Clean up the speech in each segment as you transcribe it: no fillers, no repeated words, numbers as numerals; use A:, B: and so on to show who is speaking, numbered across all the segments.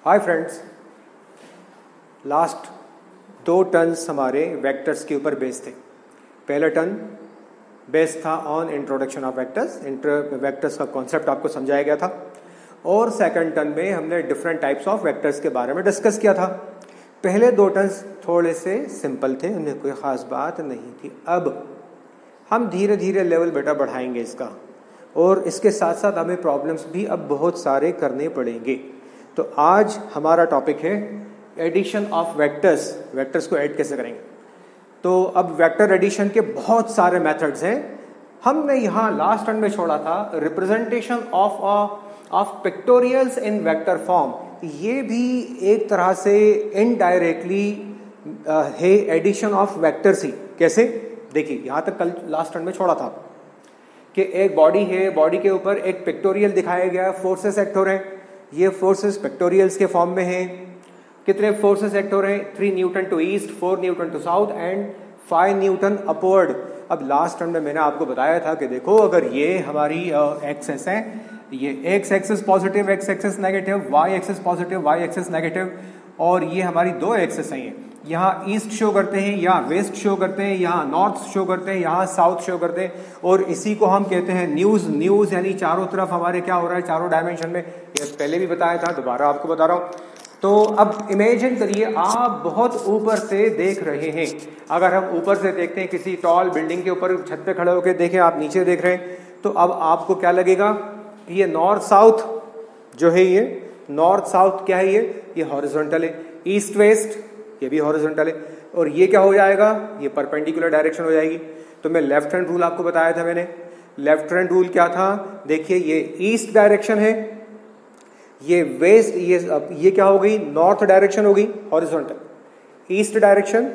A: Hi friends, last 2 turns हमारे vectors के ऊपर बेस्ड थे। पहला टर्न बेस्ड था on introduction of vectors, vectors का कॉन्सेप्ट आपको समझाया गया था। और सेकंड टर्न में हमने डिफरेंट टाइप्स ऑफ वेक्टर्स के बारे में डिस्कस किया था। पहले 2 टर्न्स थोड़े से सिंपल थे, उनमें कोई ख़ास बात नहीं थी। अब हम धीरे धीरे लेवल बेटा बढ़ाएंगे इसका, और इसके साथ साथ हमें प्रॉब्लम्स भी अब बहुत सारे करने पड़ेंगे। तो आज हमारा टॉपिक है एडिशन ऑफ वेक्टर्स। वेक्टर्स को ऐड कैसे करेंगे। तो अब वेक्टर एडिशन के बहुत सारे मेथड्स हैं। हमने यहाँ लास्ट टर्न में छोड़ा था representation of pictorials in vector form. ये भी एक तरह से इनडायरेक्टली है एडिशन ऑफ वेक्टर्स ही। कैसे, देखिए यहाँ तक कल लास्ट टर्न में छोड़ा था कि एक बॉडी है, बॉडी के ऊपर एक पिक्टोरियल दिखाया गया, फोर्सेस एक्ट हो रहे हैं। ये फोर्सेस पिक्टोरियल्स के फॉर्म में हैं। कितने फोर्सेस एक्ट हो रहे हैं? 3 newton to east, 4 newton to south and 5 newton upward. अब लास्ट टर्म में मैंने आपको बताया था कि देखो, अगर ये हमारी एक्सेस है, ये x axis positive, x axis negative, y axis positive, y axis negative, और ये हमारी 2 एक्सेस हैं। यहाँ ईस्ट शो करते हैं, यहाँ वेस्ट शो करते हैं, यहाँ नॉर्थ शो करते हैं, यहाँ साउथ शो करते हैं, और इसी को हम कहते हैं न्यूज यानी चारों तरफ हमारे क्या हो रहा है, चारों डायमेंशन में। ये पहले भी बताया था, दोबारा आपको बता रहा हूँ। तो अब इमेजिन करिए आप बहुत ऊपर से देख रहे हैं। अगर हम ऊपर से देखते हैं, किसी टॉल बिल्डिंग के ऊपर छत पे खड़े होकर देखें, आप नीचे देख रहे हैं, तो अब आपको क्या लगेगा कि ये नॉर्थ साउथ जो है, ये नॉर्थ साउथ क्या है, ये हॉरिजॉन्टल है। ईस्ट वेस्ट ये भी हॉरिजॉन्टल है, और ये क्या हो जाएगा, ये परपेंडिकुलर डायरेक्शन हो जाएगी। तो मैं लेफ्ट हैंड रूल आपको बताया था मैंने। लेफ्ट हैंड रूल क्या था, देखिए ये ईस्ट डायरेक्शन है, ये वेस्ट, ये क्या हो गई, नॉर्थ डायरेक्शन हो गई horizontal. East direction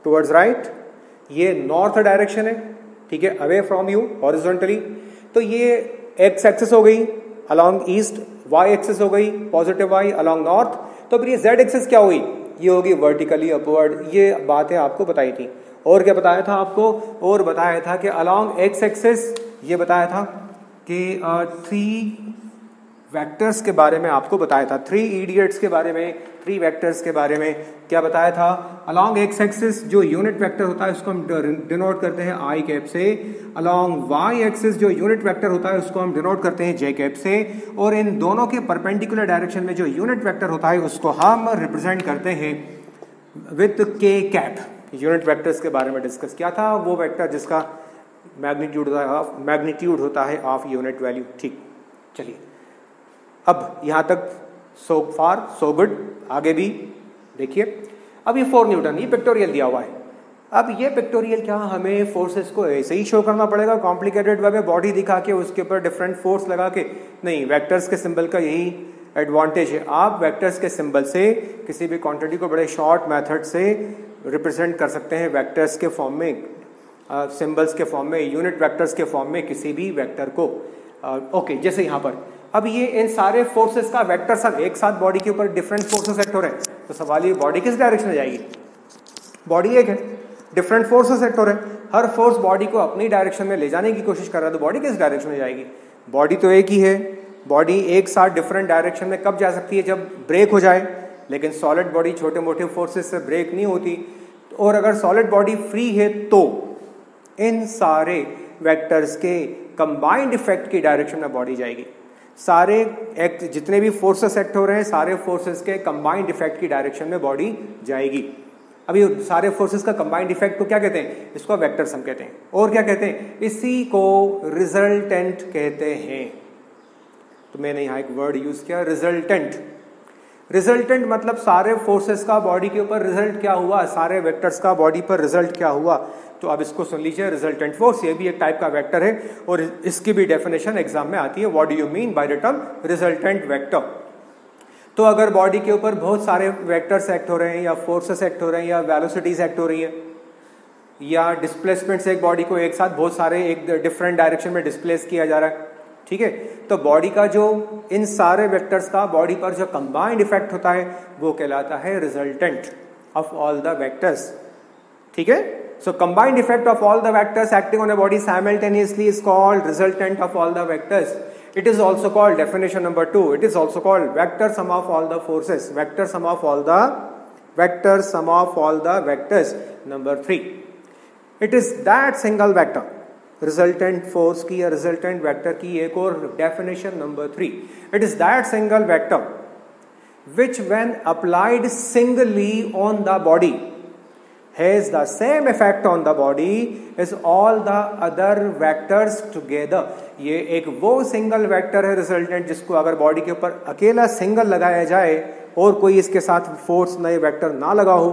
A: towards right, ये नॉर्थ डायरेक्शन है, ठीक है, अवे फ्रॉम यू हॉरिजॉन्टली। तो ये एक्स एक्सिस हो गई अलोंग ईस्ट, वाई एक्सिस हो गई पॉजिटिव वाई अलोंग नॉर्थ। तो फिर ये जेड एक्सिस क्या हुई, ये होगी वर्टिकली अपवर्ड। ये बातें आपको बताई थी। और क्या बताया था आपको, और बताया था कि अलोंग एक्स एक्सिस, ये बताया था कि 3 वेक्टर्स के बारे में आपको बताया था, 3 इडियट्स के बारे में, 3 वेक्टर्स के बारे में क्या बताया था। अलोंग एक्स एक्सिस जो यूनिट वेक्टर होता है उसको हम डिनोट करते हैं आई कैप से। अलोंग वाई एक्सिस जो यूनिट वेक्टर होता है उसको हम डिनोट करते हैं जे कैप से। और इन दोनों के परपेंडिकुलर डायरेक्शन में जो यूनिट वेक्टर होता है उसको हम रिप्रेजेंट करते हैं विथ के कैप। यूनिट वेक्टर्स के बारे में डिस्कस किया था, वो वेक्टर जिसका मैग्नीट्यूड होता है ऑफ यूनिट वैल्यू। ठीक, चलिए अब यहां तक सो फार सो गुड। आगे भी देखिए, अब ये 4 न्यूटन ये पिक्टोरियल दिया हुआ है। अब ये पिक्टोरियल क्या हमें फोर्सेस को ऐसे ही शो करना पड़ेगा कॉम्प्लिकेटेड वे में, बॉडी दिखा के उसके ऊपर डिफरेंट फोर्स लगा के? नहीं, वेक्टर्स के सिंबल का यही एडवांटेज है। आप वेक्टर्स के सिंबल से किसी भी क्वांटिटी को बड़े शॉर्ट मेथड से रिप्रेजेंट कर सकते हैं, वेक्टर्स के फॉर्म में, सिंबल्स के फॉर्म में, यूनिट वेक्टर्स के फॉर्म में किसी भी वेक्टर को। ओके, जैसे यहाँ पर अब ये इन सारे फोर्सेस का वेक्टर सब एक साथ बॉडी के ऊपर डिफरेंट फोर्सेस एक्ट हो रहे हैं। तो सवाल ये, बॉडी किस डायरेक्शन में जाएगी? बॉडी एक है, डिफरेंट फोर्सेस एक्ट हो रहे हैं, हर फोर्स बॉडी को अपनी डायरेक्शन में ले जाने की कोशिश कर रहा है, तो बॉडी किस डायरेक्शन में जाएगी? बॉडी तो एक ही है। बॉडी एक साथ डिफरेंट डायरेक्शन में कब जा सकती है? जब ब्रेक हो जाए। लेकिन सॉलिड बॉडी छोटे मोटे फोर्सेस से ब्रेक नहीं होती। और अगर सॉलिड बॉडी फ्री है तो इन सारे वेक्टर्स के कंबाइंड इफेक्ट की डायरेक्शन में बॉडी जाएगी। सारे एक्ट जितने भी फोर्सेस एक्ट हो रहे हैं, सारे फोर्सेस के कंबाइंड इफेक्ट की डायरेक्शन में बॉडी जाएगी। अभी सारे फोर्सेस का कंबाइंड इफेक्ट को क्या कहते हैं? इसको वेक्टर्स हम कहते हैं। और क्या कहते हैं? इसी को रिजल्टेंट कहते हैं। तो मैंने यहाँ एक वर्ड यूज किया, रिजल्टेंट। रिजल्टेंट मतलब सारे फोर्सेस का बॉडी के ऊपर रिजल्ट क्या हुआ, सारे वेक्टर्स का बॉडी पर रिजल्ट क्या हुआ। तो अब इसको सुन लीजिए, रिजल्टेंट फोर्स ये भी एक टाइप का वेक्टर है, और इसकी भी डेफिनेशन एग्जाम में आती है। What do you mean by the term resultant vector? तो अगर बॉडी के ऊपर बहुत सारे वेक्टर्स एक्ट हो रहे हैं, या फोर्सेस एक्ट हो रहे हैं, या वेलोसिटीज एक्ट हो रही है, या डिस्प्लेसमेंट से एक बॉडी को एक साथ बहुत सारे एक डिफरेंट डायरेक्शन में डिस्प्लेस किया जा रहा है, ठीक है, तो बॉडी का जो इन सारे वेक्टर्स का बॉडी पर जो कंबाइंड इफेक्ट होता है वो कहलाता है resultant of all the vectors. ठीक है, so combined effect of all the vectors acting on a body simultaneously is called resultant of all the vectors. It is also called, definition number 2, it is also called vector sum of all the forces, vector sum of all the vectors. Number 3, it is that single vector, resultant force की या resultant vector की एक और definition number 3, it is that single vector which when applied singly on the body has the same effect on the body as all the other vectors together. ये एक वो single vector है resultant जिसको अगर body के ऊपर अकेला single लगाया जाए और कोई इसके साथ फोर्स नए वेक्टर ना लगा हो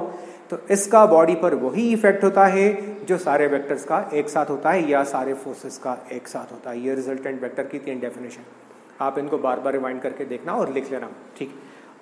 A: तो इसका बॉडी पर वही इफेक्ट होता है जो सारे वेक्टर्स का एक साथ होता है या सारे फोर्सेस का एक साथ होता है. ये रिजल्टेंट वेक्टर की 3 डेफिनेशन, आप इनको बार बार रिवाइंड करके देखना और लिख लेना. ठीक,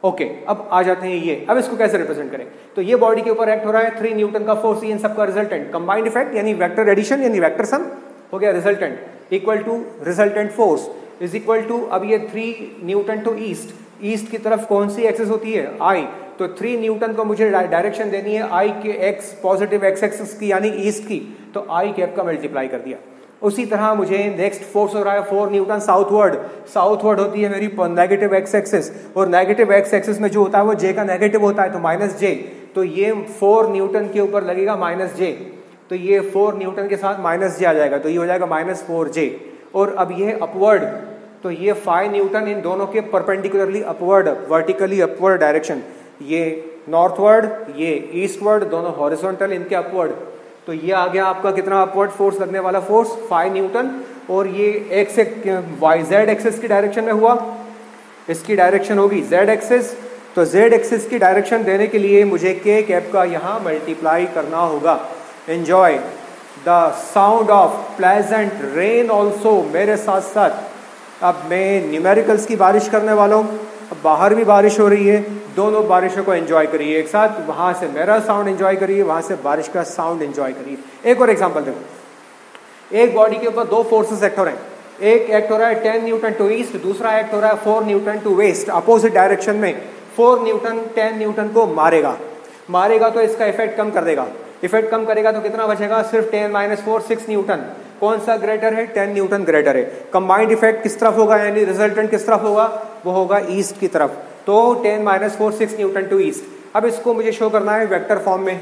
A: ओके. अब आ जाते हैं ये, अब इसको कैसे रिप्रेजेंट करें. तो ये बॉडी के ऊपर एक्ट हो रहा है 3 न्यूटन का फोर्स, इन सबका रिजल्टेंट कंबाइंड इफेक्ट यानी वेक्टर एडिशन यानी वेक्टर सम हो गया resultant, equal to resultant force is equal to, अब ये 3 न्यूटन टू ईस्ट, ईस्ट की तरफ कौन सी एक्सिस होती है, आई. तो 3 न्यूटन को मुझे डायरेक्शन देनी है आई के एक्स पॉजिटिव एक्स एक्सिस की यानी ईस्ट की, तो आई कैप का मल्टीप्लाई कर दिया. उसी तरह मुझे नेक्स्ट फोर्स हो रहा है 4 न्यूटन साउथवर्ड, साउथवर्ड होती है मेरी नेगेटिव एक्स एक्सिस, और नेगेटिव एक्स एक्सिस में जो होता है वो जे का नेगेटिव होता है तो माइनस जे, तो ये 4 न्यूटन के ऊपर लगेगा माइनस जे, तो ये 4 न्यूटन के साथ माइनस जे आ जाएगा, तो ये हो जाएगा माइनस 4 जे. और अब ये अपवर्ड, तो ये 5 न्यूटन इन दोनों के perpendicularly upward, vertically upward direction, ये नॉर्थवर्ड ये ईस्टवर्ड, दोनों हॉरिजॉन्टल इनके अपवर्ड. तो ये आ गया आपका कितना अपवर्ड फोर्स लगने वाला फोर्स 5 न्यूटन, और ये एक्स वाई जेड एक्सिस की डायरेक्शन में हुआ, इसकी डायरेक्शन होगी जेड एक्सिस, तो जेड एक्सिस की डायरेक्शन देने के लिए मुझे के कैप का यहाँ मल्टीप्लाई करना होगा. Enjoy the sound of pleasant rain also मेरे साथ साथ. अब मैं न्यूमेरिकल्स की बारिश करने वाला हूँ, अब बाहर भी बारिश हो रही है, दोनों बारिशों को एंजॉय करिए एक साथ, वहां से मेरा साउंड एंजॉय करिए, वहां से बारिश का साउंड एंजॉय करिए. एक और एग्जांपल देखो, एक बॉडी के ऊपर 2 फोर्सेस एक्ट हो रहे हैं, एक एक्ट हो रहा है 10 न्यूटन टू ईस्ट, दूसरा एक्ट हो रहा है 4 newton to west, opposite direction में. 4 न्यूटन 10 न्यूटन को मारेगा तो इसका इफेक्ट कम कर देगा, इफेक्ट कम करेगा तो कितना बचेगा, सिर्फ 10 माइनस 4 6 न्यूटन. कौन सा ग्रेटर है, 10 न्यूटन ग्रेटर है. कंबाइंड इफेक्ट किस तरफ होगा, यानी रिजल्टेंट किस तरफ होगा, वो होगा ईस्ट की तरफ, तो 10 माइनस 4 6 न्यूटन टू ईस्ट. अब इसको मुझे शो करना है वेक्टर फॉर्म में,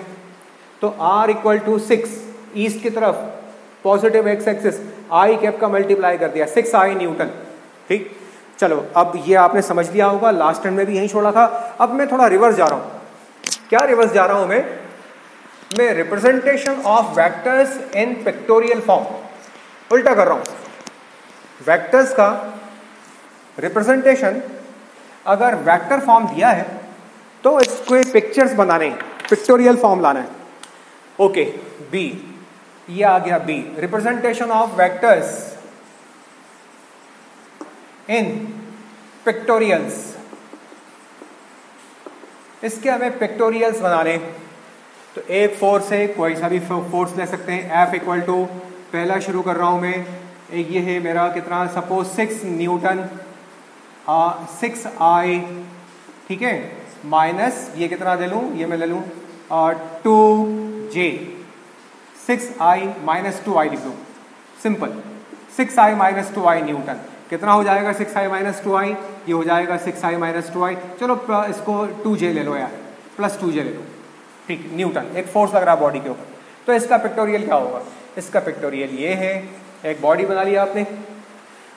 A: तो R इक्वल टू 6 ईस्ट की तरफ पॉजिटिव एक्स एक्सिस, आई कैप का मल्टीप्लाई कर दिया 6i न्यूटन. ठीक, चलो अब ये आपने समझ लिया होगा, लास्ट टाइम में भी यही छोड़ा था. अब मैं थोड़ा रिवर्स जा रहा हूं. क्या रिवर्स जा रहा हूं मैं representation of vectors in pictorial form, उल्टा कर रहा हूं. वेक्टर्स का रिप्रेजेंटेशन अगर वेक्टर फॉर्म दिया है तो इसको पिक्चर्स बनाने, पिक्टोरियल फॉर्म लाना है. ओके, बी, ये आ गया B, representation of vectors in pictorials. इसके हमें पिक्टोरियल्स बनाने, तो एक फोर्स है, कोई सा भी फोर्स ले सकते हैं, F इक्वल टू, पहला शुरू कर रहा हूं मैं, एक ये है मेरा कितना, सपोज 6 न्यूटन 6i, ठीक है, माइनस ये कितना ले लूं, ये मैं ले लूं 2j, 6i माइनस 2i लिख दूं, simple. 6i minus 2i Newton कितना हो जाएगा, 6i माइनस 2i, ये हो जाएगा 6i माइनस 2i. चलो इसको 2j ले लो यार, प्लस 2j ले लो. ठीक, न्यूटन एक फोर्स लग रहा है बॉडी के ऊपर. तो इसका पिक्टोरियल क्या होगा, इसका पिक्टोरियल ये है, एक बॉडी बना लिया आपने,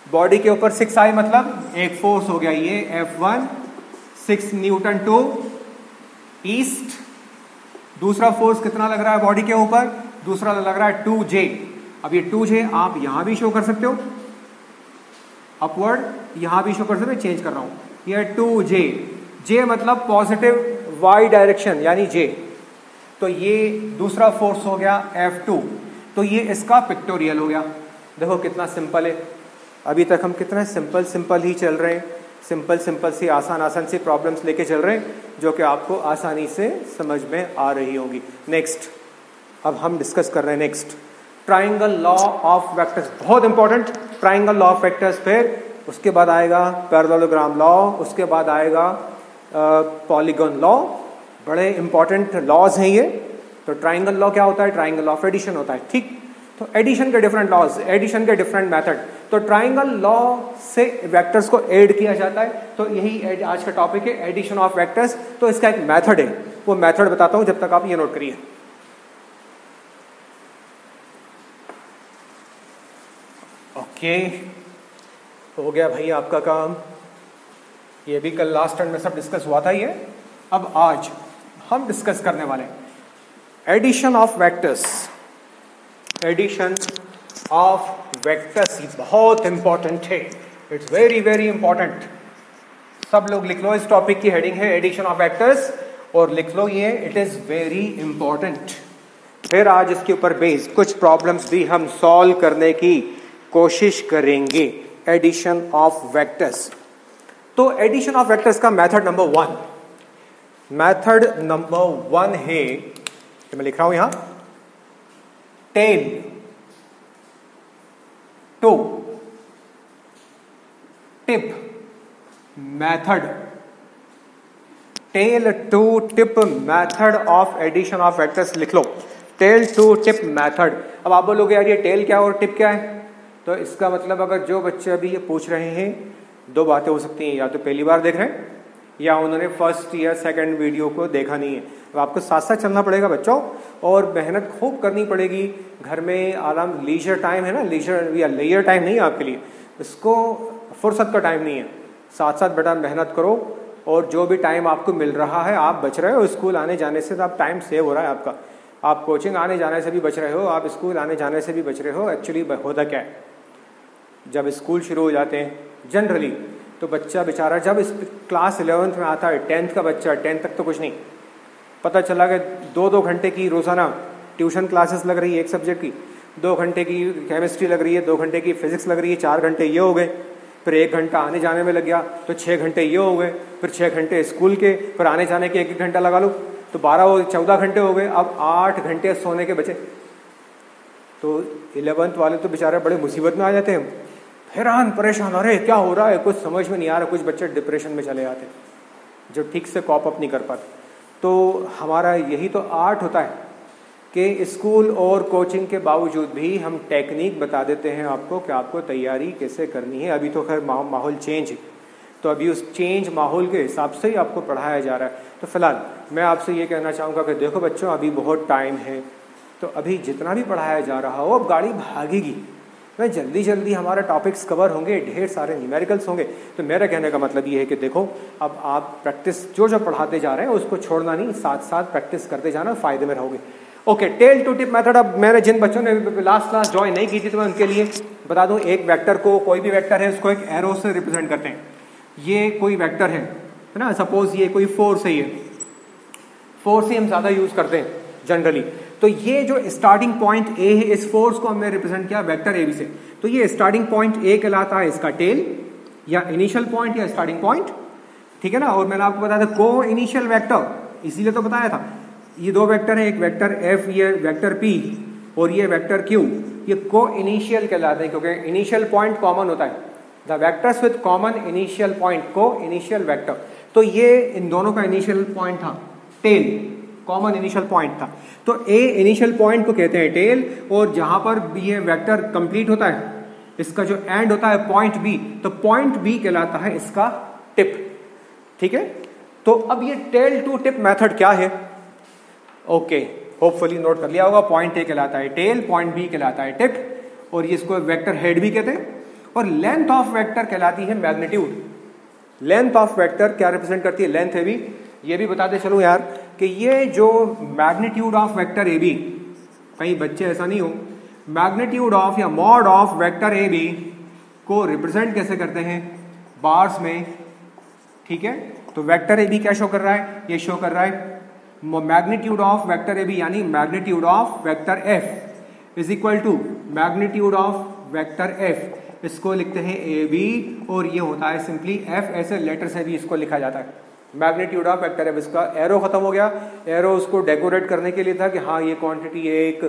A: बॉडी के ऊपर 6i मतलब एक फोर्स हो गया ये F1, 6 न्यूटन टू ईस्ट. दूसरा फोर्स कितना लग रहा है बॉडी के ऊपर, दूसरा लग रहा है 2j. अब ये 2j आप यहां भी शो कर सकते हो, अपवर्ड, यहां भी शो कर सकते हो, चेंज कर रहा हूं, ये 2j, j मतलब पॉजिटिव y डायरेक्शन यानी j. तो ये दूसरा फोर्स हो गया F2, तो ये इसका पिक्टोरियल हो गया. देखो कितना सिंपल है, अभी तक हम कितना सिंपल ही चल रहे हैं, सिंपल सी आसान सी प्रॉब्लम्स लेके चल रहे हैं जो कि आपको आसानी से समझ में आ रही होगी. नेक्स्ट अब हम डिस्कस कर रहे हैं next triangle law of vectors, बहुत important triangle law of vectors. फिर उसके बाद आएगा पैरेललोग्राम लॉ, उसके बाद आएगा पॉलीगॉन लॉ. बड़े इंपॉर्टेंट लॉज हैं ये. तो ट्राइंगल लॉ क्या होता है, ट्राइंगल ऑफ एडिशन होता है. ठीक, तो एडिशन के डिफरेंट लॉज, एडिशन के डिफरेंट मेथड, तो ट्राइंगल लॉ से वेक्टर्स को ऐड किया जाता है। तो यही आज का टॉपिक है, एडिशन ऑफ वेक्टर्स। तो इसका एक मेथड है, वो मेथड बताता हूं, जब तक आप ये नोट करिए। ओके, हो गया भाई आपका काम। ये भी कल लास्ट टर्म में सब डिस्कस हुआ था ये। अब आज हम डिस्कस करने वाले addition of vectors. Addition of vectors बहुत इंपॉर्टेंट है, इट्स वेरी वेरी इंपॉर्टेंट। सब लोग लिख लो, इस टॉपिक की हेडिंग है एडिशन ऑफ वेक्टर्स, और लिख लो ये, इट इज वेरी इंपॉर्टेंट। फिर आज इसके ऊपर बेस्ड कुछ प्रॉब्लम्स भी हम सॉल्व करने की कोशिश करेंगे। एडिशन ऑफ वेक्टर्स, तो एडिशन ऑफ वेक्टर्स का मेथड नंबर 1, मेथड नंबर 1 है, मैं लिख रहा हूं यहां, tail to tip method. Tail to tip method of addition of vectors लिख लो, टेल टू टिप मेथड। अब आप बोलोगे यार ये टेल क्या और टिप क्या है? तो इसका मतलब अगर जो बच्चे अभी ये पूछ रहे हैं, दो बातें हो सकती हैं, या तो पहली बार देख रहे हैं या उन्होंने फर्स्ट या सेकंड वीडियो को देखा नहीं है। तो आपको साथ साथ चलना पड़ेगा बच्चों, और मेहनत खूब करनी पड़ेगी। घर में आराम, लीजर टाइम है ना, लीजर या लेयर टाइम नहीं है आपके लिए, इसको फुर्सत का टाइम नहीं है। साथ साथ बेटा मेहनत करो, और जो भी टाइम आपको मिल रहा है, आप बच रहे हो स्कूल आने जाने से, तो आप टाइम सेव हो रहा है आपका। आप कोचिंग आने जाने से भी बच रहे हो, आप स्कूल आने जाने से भी बच रहे हो। एक्चुअली होता क्या है, जब स्कूल शुरू हो जाते हैं जनरली, तो बच्चा बेचारा जब इस क्लास 11th में आता है, 10th का बच्चा, 10th तक तो कुछ नहीं, पता चला कि 2-2 घंटे की रोज़ाना ट्यूशन क्लासेस लग रही है एक सब्जेक्ट की, 2 घंटे की केमिस्ट्री लग रही है, 2 घंटे की फिजिक्स लग रही है, 4 घंटे ये हो गए, फिर 1 घंटा आने जाने में लग गया, तो 6 घंटे ये हो गए, फिर 6 घंटे स्कूल के, फिर आने जाने के 1-1 घंटा लगा लो, तो 14 घंटे हो गए। अब 8 घंटे सोने के बचे। तो 11th वाले तो बेचारे बड़े मुसीबत में आ जाते हैं, हैरान परेशान, अरे क्या हो रहा है, कुछ समझ में नहीं आ रहा। कुछ बच्चे डिप्रेशन में चले जाते जो ठीक से कॉप अप नहीं कर पाते। तो हमारा यही तो आर्ट होता है कि स्कूल और कोचिंग के बावजूद भी हम टेक्निक बता देते हैं आपको कि आपको तैयारी कैसे करनी है। अभी तो खैर माहौल चेंज है, तो अभी उस चेंज माहौल के हिसाब से ही आपको पढ़ाया जा रहा है। तो फिलहाल मैं आपसे ये कहना चाहूँगा कि देखो बच्चों, अभी बहुत टाइम है, तो अभी जितना भी पढ़ाया जा रहा हो, अब गाड़ी भागेगी, मैं जल्दी जल्दी हमारा टॉपिक्स कवर होंगे, ढेर सारे न्यूमेरिकल्स होंगे। तो मेरा कहने का मतलब ये है कि देखो, अब आप प्रैक्टिस जो पढ़ाते जा रहे हैं उसको छोड़ना नहीं, साथ साथ प्रैक्टिस करते जाना, फायदे में रहोगे। Okay, tail to tip method. अब मैंने जिन बच्चों ने लास्ट क्लास ज्वाइन नहीं की थी, तो मैं उनके लिए बता दूं, एक वेक्टर को, कोई भी वेक्टर है, उसको एक एरो से रिप्रेजेंट करते हैं। ये कोई वेक्टर है ना, सपोज ये कोई फोर्स है, ये फोर्स ही हम ज्यादा यूज करते हैं जनरली। तो ये जो स्टार्टिंग पॉइंट ए है, इस फोर्स को हमने रिप्रेजेंट किया वेक्टर ए बी से। तो ये स्टार्टिंग पॉइंट ए कहलाता है इसका टेल, या इनिशियल पॉइंट, या स्टार्टिंग पॉइंट, ठीक है ना। और मैंने आपको बताया था को इनिशियल वेक्टर, इसीलिए तो बताया था। ये दो वेक्टर है, एक वेक्टर एफ, ये वेक्टर पी, और ये वेक्टर क्यू, ये को इनिशियल कहलाते हैं, क्योंकि इनिशियल पॉइंट कॉमन होता है। The vectors with common initial point, को इनिशियल वेक्टर। तो ये इन दोनों का इनिशियल पॉइंट था टेल, कॉमन इनिशियल पॉइंट था। तो ए इनिशियल पॉइंट को कहते हैं टेल, और जहां पर ये वेक्टर कंप्लीट होता है, इसका जो एंड होता है पॉइंट बी, तो पॉइंट बी कहलाता है इसका टिप, ठीक है। तो अब ये टेल टू टिप मेथड क्या है? ओके, होपफुली नोट कर लिया होगा। पॉइंट ए कहलाता है टेल, पॉइंट बी कहलाता है टिप, और ये इसको वेक्टर हेड भी कहते हैं। और लेंथ ऑफ वेक्टर कहलाती है मैग्नीट्यूड। लेंथ ऑफ वेक्टर क्या रिप्रेजेंट करती है? लेंथ है भी। ये भी बताते चलो यार कि ये जो magnitude of vector A B, कहीं बच्चे ऐसा नहीं हो, मैग्नीट्यूड ऑफ या mod of vector A B को रिप्रेजेंट कैसे करते हैं? बार्स में, ठीक है। तो वेक्टर ए बी क्या शो कर रहा है? ये शो कर रहा है magnitude of vector A B, यानी magnitude of vector F is equal to magnitude of vector F. इसको लिखते हैं ए बी, और ये होता है सिंपली एफ, ऐसे लेटर से भी इसको लिखा जाता है मैग्नीट्यूड ऑफ वेक्टर एफ। इसका एरो खत्म हो गया, एरो उसको डेकोरेट करने के लिए था कि हाँ ये क्वांटिटी एक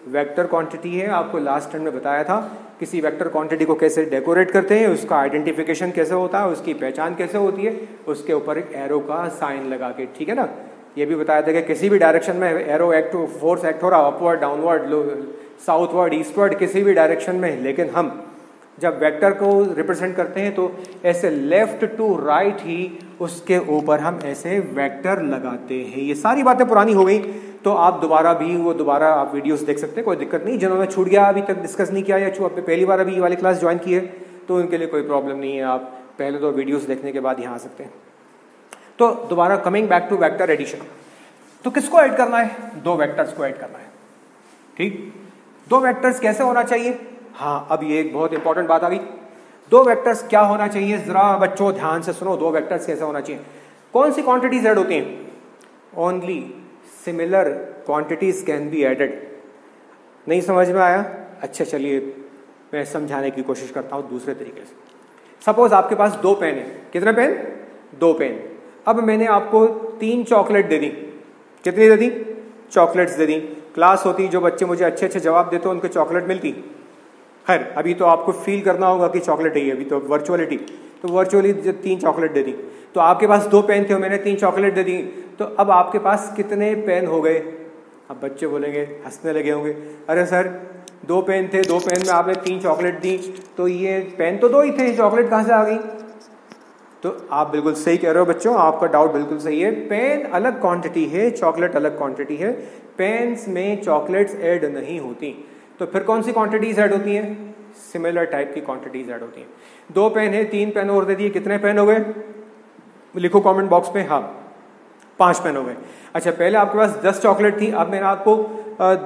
A: वेक्टर क्वांटिटी है। आपको लास्ट टाइम में बताया था किसी वेक्टर क्वांटिटी को कैसे डेकोरेट करते हैं, उसका आइडेंटिफिकेशन कैसे होता है, उसकी पहचान कैसे होती है, उसके ऊपर एक एरो का साइन लगा के, ठीक है ना। ये भी बताया था कि किसी भी डायरेक्शन में एरो एक्ट, फोर्स एक्ट हो रहा, अपवर्ड डाउनवर्ड साउथवर्ड, ईस्टवर्ड, किसी भी डायरेक्शन में। लेकिन हम जब वेक्टर को रिप्रेजेंट करते हैं तो ऐसे लेफ्ट टू राइट ही उसके ऊपर हम ऐसे वेक्टर लगाते हैं। ये सारी बातें पुरानी हो गई, तो आप दोबारा आप वीडियोस देख सकते हैं, कोई दिक्कत नहीं। जिन्होंने छूट गया, अभी तक डिस्कस नहीं किया, या पहली बार अभी ये वाली क्लास ज्वाइन की है, तो उनके लिए कोई प्रॉब्लम नहीं है, आप पहले तो वीडियोस देखने के बाद यहाँ आ सकते हैं। तो दोबारा coming back to vector addition, तो किसको ऐड करना है? दो वेक्टर्स को ऐड करना है। ठीक, दो वेक्टर्स कैसे होना चाहिए? हाँ, अब ये एक बहुत इंपॉर्टेंट बात आ गई। दो वेक्टर्स क्या होना चाहिए, जरा बच्चों ध्यान से सुनो। दो वेक्टर्स कैसे होना चाहिए? कौन सी क्वांटिटीज ऐड होती हैं? Only similar quantities can be added. नहीं समझ में आया? अच्छा, चलिए मैं समझाने की कोशिश करता हूं दूसरे तरीके से। सपोज आपके पास दो पेन है। कितने पेन? दो पेन। अब मैंने आपको 3 चॉकलेट दे दी। कितनी दे दी? चॉकलेट्स दे दी। क्लास होती, जो बच्चे मुझे अच्छे अच्छे जवाब देते उनको चॉकलेट मिलती। खैर, अभी तो आपको फील करना होगा कि चॉकलेट है, अभी तो वर्चुअलिटी। तो वर्चुअली 3 चॉकलेट दे दी, तो आपके पास 2 पेन थे, मैंने 3 चॉकलेट दे दी, तो अब आपके पास कितने पेन हो गए? अब बच्चे बोलेंगे, हंसने लगे होंगे, अरे सर 2 पेन थे, 2 पेन में आपने 3 चॉकलेट दी, तो ये पेन तो 2 ही थे, चॉकलेट कहाँ से आ गई? तो आप बिल्कुल सही कह रहे हो बच्चों, आपका डाउट बिल्कुल सही है। पेन अलग क्वांटिटी है, चॉकलेट अलग क्वांटिटी है। पेन्स में चॉकलेट्स ऐड नहीं होती। तो फिर कौन सी क्वांटिटीज ऐड होती हैं? सिमिलर टाइप की क्वांटिटीज ऐड होती हैं। 2 पेन है, 3 पेन और दे दिए, कितने पेन हो गए? लिखो कमेंट बॉक्स में। हाँ, 5 पेन हो गए। अच्छा, पहले आपके पास 10 चॉकलेट थी, अब मैंने आपको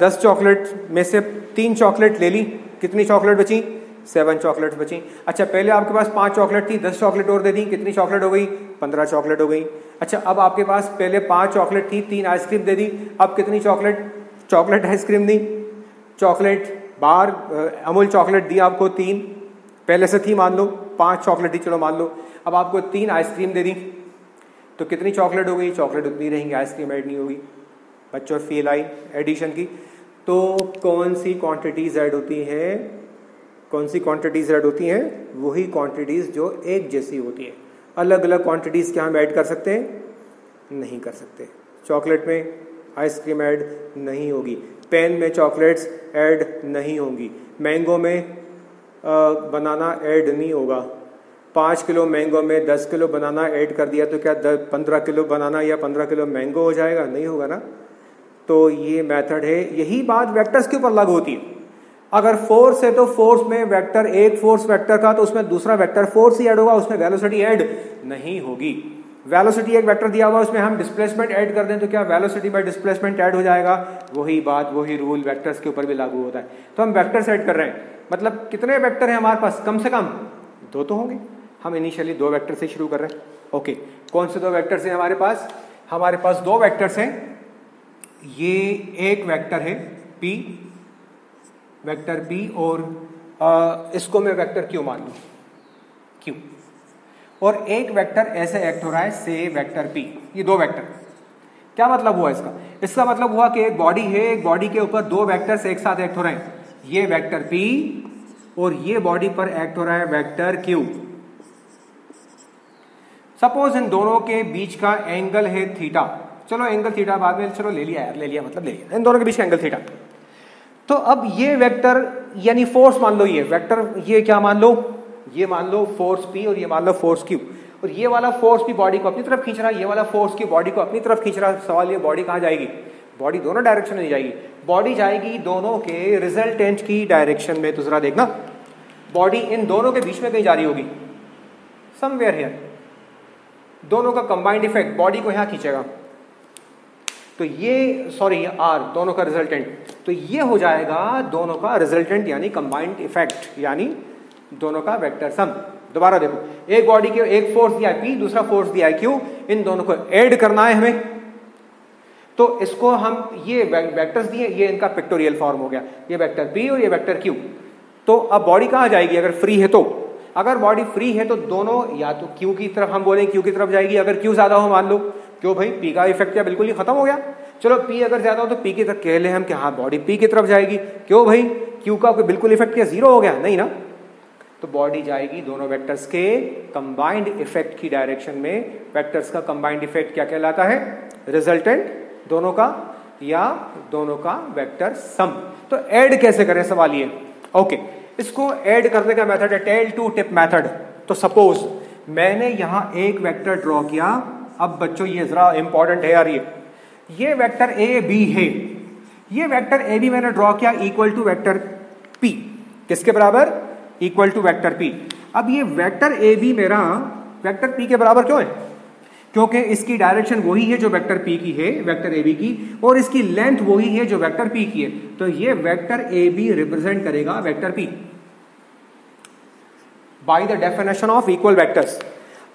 A: 10 चॉकलेट में से 3 चॉकलेट ले ली, कितनी चॉकलेट बची? 7 चॉकलेट बची। अच्छा, पहले आपके पास 5 चॉकलेट थी, 10 चॉकलेट और दे दी, कितनी चॉकलेट हो गई? 15 चॉकलेट हो गई। अच्छा, अब आपके पास पहले 5 चॉकलेट थी, 3 आइसक्रीम दे दी, अब कितनी चॉकलेट आइसक्रीम दी? चॉकलेट बार अमूल चॉकलेट दी आपको 3, पहले से थी मान लो, 5 चॉकलेट थी, चलो मान लो, अब आपको 3 आइसक्रीम दे दी, तो कितनी चॉकलेट हो गई? चॉकलेट उतनी रहेंगी, आइसक्रीम ऐड नहीं होगी। बच्चों फील आई एडिशन की? तो कौन सी क्वांटिटीज ऐड होती हैं? कौन सी क्वांटिटीज ऐड होती हैं? वही क्वांटिटीज जो एक जैसी होती है। अलग अलग क्वांटिटीज क्या हम ऐड कर सकते हैं? नहीं कर सकते। चॉकलेट में आइसक्रीम ऐड नहीं होगी, पेन में चॉकलेट्स ऐड नहीं होंगी, मैंगो में बनाना ऐड नहीं होगा। 5 किलो मैंगो में 10 किलो बनाना ऐड कर दिया तो क्या 15 किलो बनाना या 15 किलो मैंगो हो जाएगा? नहीं होगा ना। तो ये मेथड है। यही बात वेक्टर्स के ऊपर लागू होती है। अगर फोर्स है तो फोर्स में वेक्टर, एक फोर्स वेक्टर का, तो उसमें दूसरा वेक्टर फोर्स ही ऐड होगा, उसमें वेलोसिटी ऐड नहीं होगी। वेलोसिटी एक वेक्टर दिया हुआ, उसमें हम डिस्प्लेसमेंट ऐड कर दें तो क्या वेलोसिटी बाय डिस्प्लेसमेंट ऐड हो जाएगा? वही बात, वही रूल वेक्टर्स के ऊपर भी लागू होता है। तो हम वेक्टर्स ऐड कर रहे हैं, मतलब कितने वेक्टर हैं हमारे पास? कम से कम 2 तो होंगे। हम इनिशियली 2 वेक्टर से शुरू कर रहे हैं। ओके, कौन से 2 वेक्टर्स हैं हमारे पास? हमारे पास 2 वेक्टर्स हैं। ये एक वेक्टर है P, वेक्टर P, और इसको मैं वेक्टर Q मान लूं, Q, और एक वेक्टर ऐसे एक्ट हो रहा है, से वेक्टर P। ये 2 वेक्टर, क्या मतलब हुआ इसका? इसका मतलब हुआ कि एक बॉडी है, एक बॉडी के ऊपर 2 वेक्टर्स एक साथ एक्ट हो रहे हैं। ये वेक्टर P और ये बॉडी पर एक्ट हो रहा है वेक्टर Q। सपोज इन दोनों के बीच का एंगल है थीटा। चलो एंगल थीटा बाद में, चलो ले लिया यार, ले लिया मतलब ले लिया, इन दोनों के बीच का एंगल थीटा। तो अब ये वेक्टर यानी फोर्स मान लो, ये वेक्टर, ये क्या मान लो? ये मान लो फोर्स P और ये मान लो फोर्स Q। और ये वाला फोर्स भी बॉडी को अपनी तरफ खींच रहा है, ये वाला फोर्स की बॉडी को अपनी तरफ खींच रहा है। सवाल ये, बॉडी कहाँ जाएगी? बॉडी दोनों डायरेक्शन में जाएगी। बॉडी जाएगी दोनों के रिजल्टेंट की डायरेक्शन में। तो जरा देखना, बॉडी इन दोनों के बीच में कहीं जा रही होगी, समवेयर हियर। दोनों का कंबाइंड इफेक्ट बॉडी को यहां खींचेगा। तो ये, सॉरी, आर दोनों का रिजल्टेंट, तो ये हो जाएगा दोनों का रिजल्टेंट यानी कंबाइंड इफेक्ट, यानी दोनों का वेक्टर सम। दोबारा देखो, एक बॉडी के एक फोर्स दिया है P, दूसरा फोर्स दिया है Q, इन दोनों को ऐड करना है हमें। तो इसको हम, ये वेक्टर्स दिए, ये इनका पिक्टोरियल फॉर्म हो गया, ये वेक्टर P और ये वेक्टर Q। तो अब बॉडी कहाँ जाएगी अगर फ्री है? तो अगर बॉडी फ्री है तो दोनों या तो Q की तरफ, हम बोलें Q की तरफ जाएगी। अगर Q ज्यादा हो मान लो, क्यों भाई P का इफेक्ट क्या बिल्कुल ही खत्म हो गया? चलो P अगर ज्यादा हो तो P की तरफ कह ले हम कि हाँ बॉडी P की तरफ जाएगी। क्यों भाई, Q का कोई बिल्कुल इफेक्ट क्या 0 हो गया? नहीं ना। तो बॉडी जाएगी दोनों वेक्टर्स के कंबाइंड इफेक्ट की डायरेक्शन में। वेक्टर्स का कंबाइंड इफेक्ट क्या कहलाता है? रिजल्टेंट दोनों का। या दोनों का वेक्टर सम। तो ऐड कैसे करें सवाल ये। ओके, इसको ऐड करने का मेथड है टेल टू टिप मेथड। तो सपोज मैंने यहां एक वेक्टर ड्रॉ किया। अब बच्चों ये जरा इंपॉर्टेंट है यार, ये वेक्टर ए बी है। ये वेक्टर ए बी मैंने ड्रॉ किया इक्वल टू वेक्टर पी। किसके बराबर? Equal to vector P. अब ये वेक्टर ए बी मेरा वेक्टर पी के बराबर क्यों है? क्योंकि इसकी डायरेक्शन वही है जो वेक्टर पी की है, वेक्टर ए बी की, और इसकी लेंथ वही है जो वेक्टर पी की है। तो ये वेक्टर ए बी रिप्रेजेंट करेगा vector P by the definition of equal vectors.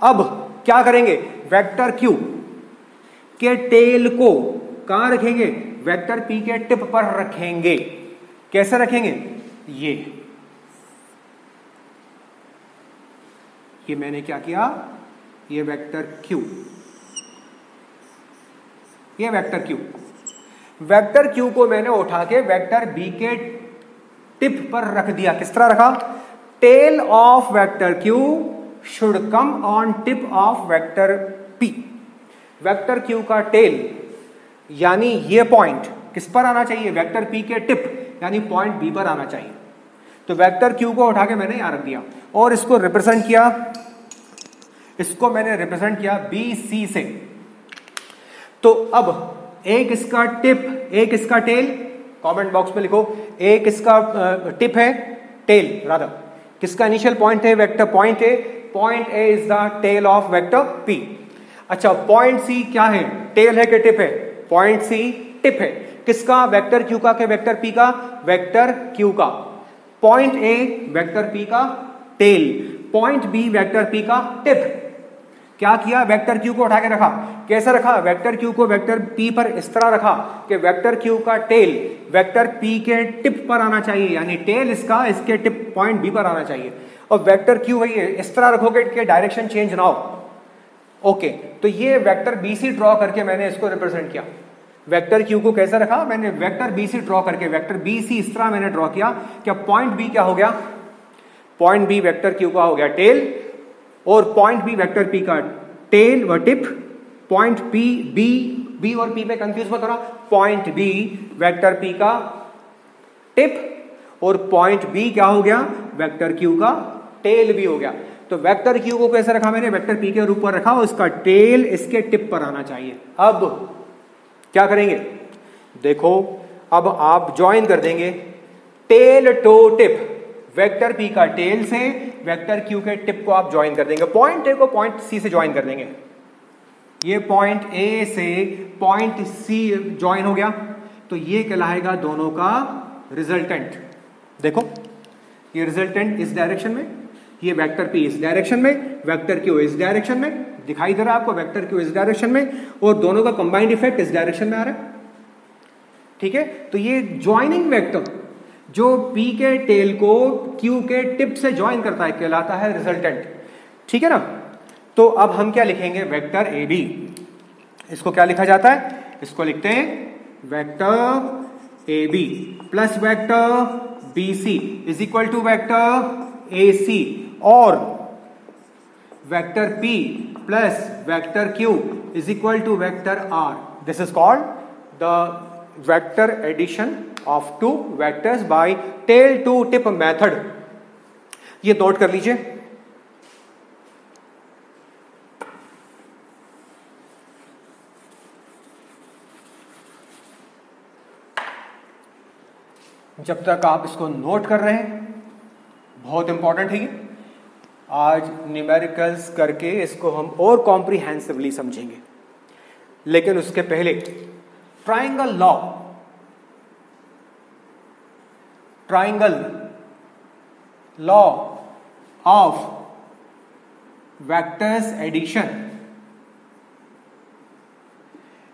A: अब क्या करेंगे? वेक्टर क्यू के टेल को कहां रखेंगे? वेक्टर पी के टिप पर रखेंगे। कैसे रखेंगे? ये मैंने क्या किया, ये वेक्टर क्यू, ये वेक्टर क्यू को मैंने उठा के वेक्टर बी के टिप पर रख दिया। किस तरह रखा? Tail of vector Q should come on tip of vector P. Vector Q का टेल यानी ये पॉइंट किस पर आना चाहिए? वेक्टर पी के टिप यानी पॉइंट बी पर आना चाहिए। तो वेक्टर क्यू को उठा के मैंने यहां रख दिया और इसको रिप्रेजेंट किया, इसको मैंने रिप्रेजेंट किया बी सी से। तो अब एक इसका टिप, एक इसका टेल, कमेंट बॉक्स में लिखो, एक इसका टिप है, टेल रादर, किसका इनिशियल पॉइंट है? Vector point A. Point A is the tail of vector P. अच्छा, पॉइंट सी क्या है? टेल है कि टिप है? पॉइंट सी टिप है। किसका? वेक्टर क्यू का के वेक्टर पी का? वेक्टर क्यू का। पॉइंट ए वेक्टर पी का tail, point B vector P का टिप। क्या किया? वेक्टर क्यू को उठा के रखा। कैसे रखा? वेक्टर क्यू को वेक्टर पी पर इस तरह रखा कि वेक्टर क्यू का टेल वेक्टर पी के टिप पर आना चाहिए, यानी टेल इसका इसके टिप पॉइंट बी पर आना चाहिए। और वेक्टर क्यू वही है, इस तरह रखोगे कि डायरेक्शन चेंज ना हो। ओके, तो ये वेक्टर बी सी ड्रॉ करके मैंने इसको रिप्रेजेंट किया। वेक्टर क्यू को कैसे रखा? मैंने वेक्टर बी सी ड्रॉ करके वेक्टर बी सी इस तरह मैंने ड्रॉ किया। क्या पॉइंट बी क्या हो गया? पॉइंट बी वेक्टर क्यू का हो गया टेल, और पॉइंट बी वेक्टर पी का टेल व टिप। पॉइंट पी बी और पी पे कंफ्यूज मत होना, पॉइंट बी वेक्टर पी का टिप, और पॉइंट बी क्या हो गया? वेक्टर क्यू का टेल भी हो गया। तो वेक्टर क्यू को कैसे रखा मैंने? वेक्टर पी के रूप पर रखा, और इसका टेल इसके टिप पर आना चाहिए। अब क्या करेंगे? देखो, अब आप ज्वाइन कर देंगे tail to tip. Vector P का टेल से वेक्टर क्यू के टिप को आप ज्वाइन कर देंगे। पॉइंट ए को पॉइंट सी से ज्वाइन कर देंगे। ये पॉइंट ए से पॉइंट सी ज्वाइन हो गया, तो ये कहलाएगा दोनों का रिजल्टेंट। देखो, ये रिजल्टेंट इस डायरेक्शन में, ये वेक्टर पी इस डायरेक्शन में, वेक्टर क्यू इस डायरेक्शन में, दिखाई दे रहा है आपको? वेक्टर क्यू इस डायरेक्शन में, और दोनों का कंबाइंड इफेक्ट इस डायरेक्शन में आ रहा है। ठीक है, तो ये ज्वाइनिंग वेक्टर जो पी के टेल को क्यू के टिप से ज्वाइन करता है कहलाता है रिजल्टेंट। ठीक है ना? तो अब हम क्या लिखेंगे? Vector A B. इसको क्या लिखा जाता है? इसको लिखते हैं vector A B plus vector B C is equal to vector A C, और vector P plus vector Q is equal to vector R. This is called the vector addition of two vectors by tail to tip method. ये note कर लीजिए। जब तक आप इसको note कर रहे हैं, बहुत इंपॉर्टेंट है ये। आज न्यूमेरिकल्स करके इसको हम और कॉम्प्रिहेंसिवली समझेंगे, लेकिन उसके पहले triangle law, triangle law of vectors addition,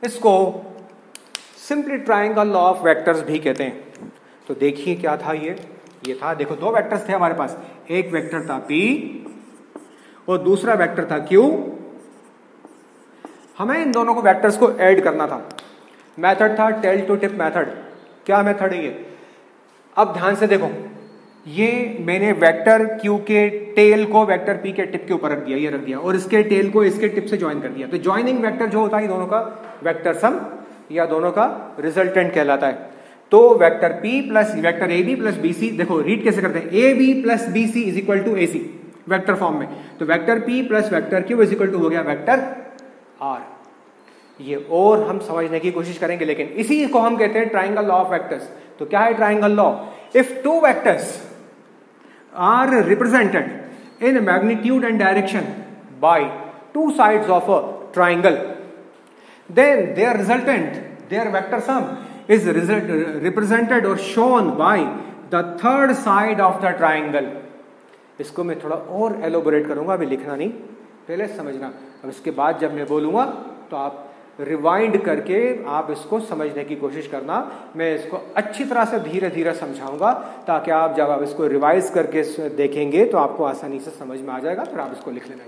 A: इसको simply triangle law of vectors भी कहते हैं। तो देखिए क्या था ये था, देखो दो वेक्टर्स थे हमारे पास, एक वेक्टर था P और दूसरा वेक्टर था Q। हमें इन दोनों को वेक्टर्स को ऐड करना था। मेथड था टेल टू टिप मेथड। क्या मेथड है ये? अब ध्यान से देखो, ये मैंने वेक्टर Q के टेल को वेक्टर P के टिप के ऊपर रख दिया, ये रख दिया, और इसके टेल को इसके टिप से ज्वाइन कर दिया। तो ज्वाइनिंग वेक्टर जो होता है दोनों का वेक्टर सम या दोनों का रिजल्टेंट कहलाता है। तो vector P plus vector AB plus BC, देखो रीड कैसे करते हैं, AB plus BC is equal to AC vector form में, तो vector P plus vector Q is equal to हो गया वेक्टर R। ये और हम समझने की कोशिश करेंगे, लेकिन इसी को हम कहते हैं ट्राइंगल लॉ ऑफ वेक्टर्स। तो क्या है triangle law? If two vectors are represented in magnitude and direction by two sides of a triangle, then their resultant, their vector sum is represented or shown by the third side of the triangle। इसको मैं थोड़ा और elaborate करूंगा, अभी लिखना नहीं, पहले समझना। अब इसके बाद जब मैं बोलूंगा तो आप रिवाइंड करके आप इसको समझने की कोशिश करना। मैं इसको अच्छी तरह से धीरे धीरे समझाऊंगा ताकि आप जब आप इसको रिवाइज करके देखेंगे तो आपको आसानी से समझ में आ जाएगा, फिर आप इसको लिख लेना।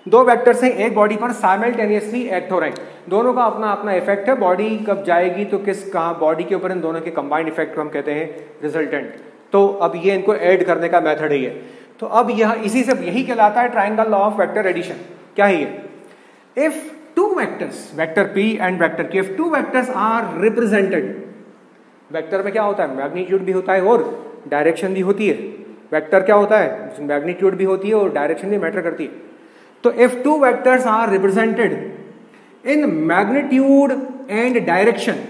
A: दो वेक्टर्स हैं एक बॉडी पर साइमल्टेनियसली एक्ट हो रहे हैं, दोनों का अपना अपना इफेक्ट है। बॉडी कब जाएगी तो किस कहाँ बॉडी के ऊपर इन दोनों के कंबाइंड इफेक्ट को हम कहते हैं रिजल्टेंट। तो अब ये इनको ऐड करने का मेथड ही है। तो अब यह इसी से यही कहलाता है triangle law of vector addition. क्या है ये? If two vectors, vector P and vector Q, if two vectors are represented, vector में क्या होता है, मैग्नीट्यूड भी होता है और डायरेक्शन भी होती है। वेक्टर क्या होता है, मैग्नीट्यूड भी होती है और डायरेक्शन भी मैटर करती है। तो if two vectors are represented in magnitude and direction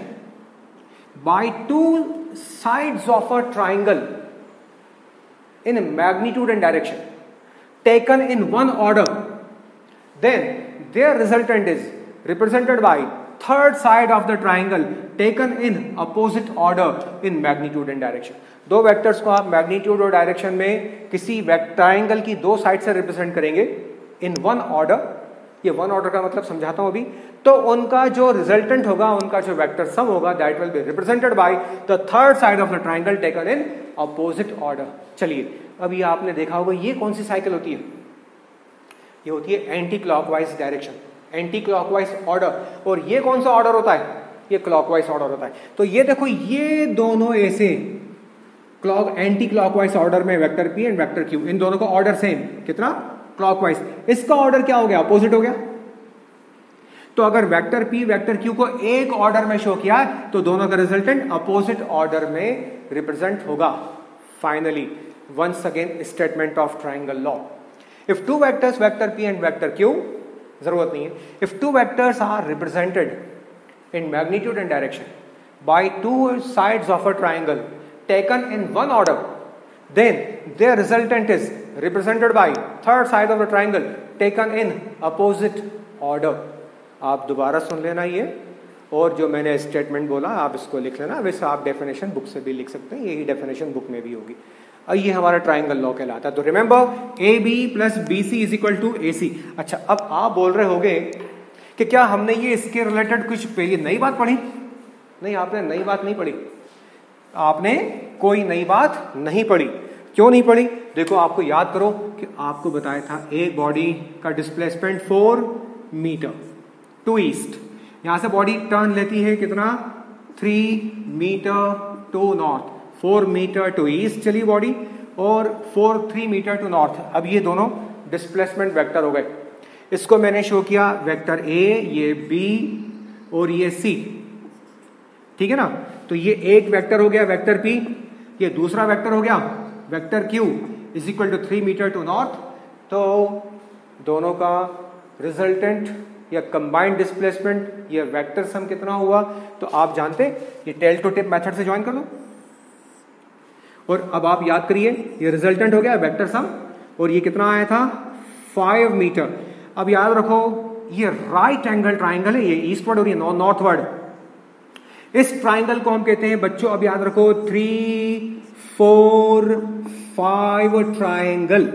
A: by two sides of a triangle in magnitude and direction taken in one order, then their resultant is represented by third side of the triangle taken in opposite order in magnitude and direction। दो vectors को आप magnitude और direction में किसी triangle की दो side से represent करेंगे इन वन ऑर्डर। ये वन ऑर्डर का मतलब समझाता हूं अभी। तो उनका जो रिजल्टेंट होगा, उनका जो वेक्टर सम होगा, that will be represented by the third side of the triangle taken in opposite order. चलिए, अब ये आपने देखा होगा, ये कौन सी साइकिल होती है? ये होती है anti clockwise direction, anti clockwise order. और ये कौन सा ऑर्डर होता है? ये क्लॉकवाइज ऑर्डर होता है। तो ये देखो, ये दोनों ऐसे एंटी क्लॉकवाइज ऑर्डर में vector P and vector Q, इन दोनों का ऑर्डर सेम, कितना? क्लॉकवाइज। इसका ऑर्डर क्या हो गया? अपोजिट हो गया। तो अगर वेक्टर P वेक्टर Q को एक ऑर्डर में शो किया तो दोनों का रिजल्टेंट अपोजिट ऑर्डर में रिप्रेजेंट होगा। Finally once again statement of triangle law, if two vectors vector P and vector Q, जरूरत नहीं है, if two vectors are represented in magnitude and direction by two sides of a triangle taken in one order, then their resultant is represented by third side of the triangle taken in opposite order। आप दोबारा सुन लेना ये, और जो मैंने statement बोला आप इसको लिख लेना। वैसे आप डेफिनेशन बुक से भी लिख सकते हैं, यही डेफिनेशन बुक में भी होगी। ये हमारा ट्राइंगल लॉ कहलाता है। तो remember AB plus BC is equal to AC। अच्छा, अब आप बोल रहे होंगे कि क्या हमने ये इसके रिलेटेड कुछ नई बात पढ़ी? नहीं, आपने नई बात नहीं पढ़ी, आपने कोई नई बात नहीं पढ़ी। क्यों नहीं पढ़ी? देखो, आपको याद करो कि आपको बताया था एक बॉडी का डिस्प्लेसमेंट 4 मीटर टू ईस्ट। यहां से बॉडी टर्न लेती है कितना? 3 metre to north, 4 metre to east चली बॉडी और 3 मीटर टू नॉर्थ। अब ये दोनों डिस्प्लेसमेंट वेक्टर हो गए। इसको मैंने शो किया वेक्टर A, ये B और ये C, ठीक है ना? तो ये एक वेक्टर हो गया वेक्टर P, ये दूसरा वेक्टर हो गया vector Q is equal to 3 metre to north. तो दोनों का रिजल्टेंट या कंबाइंड डिस्प्लेसमेंट, ये वेक्टर सम कितना हुआ? तो आप जानते, ये टेल टू टिप मेथड से ज्वाइन कर लो। और अब आप याद करिए, ये रिजल्टेंट हो गया वेक्टर सम, और ये कितना आया था? 5 मीटर। अब याद रखो, ये राइट एंगल ट्राइंगल है, ये ईस्टवर्ड और ये नॉर्थवर्ड। इस ट्राइंगल को हम कहते हैं बच्चों, अब याद रखो, 3, 4, 5 ट्राइंगल।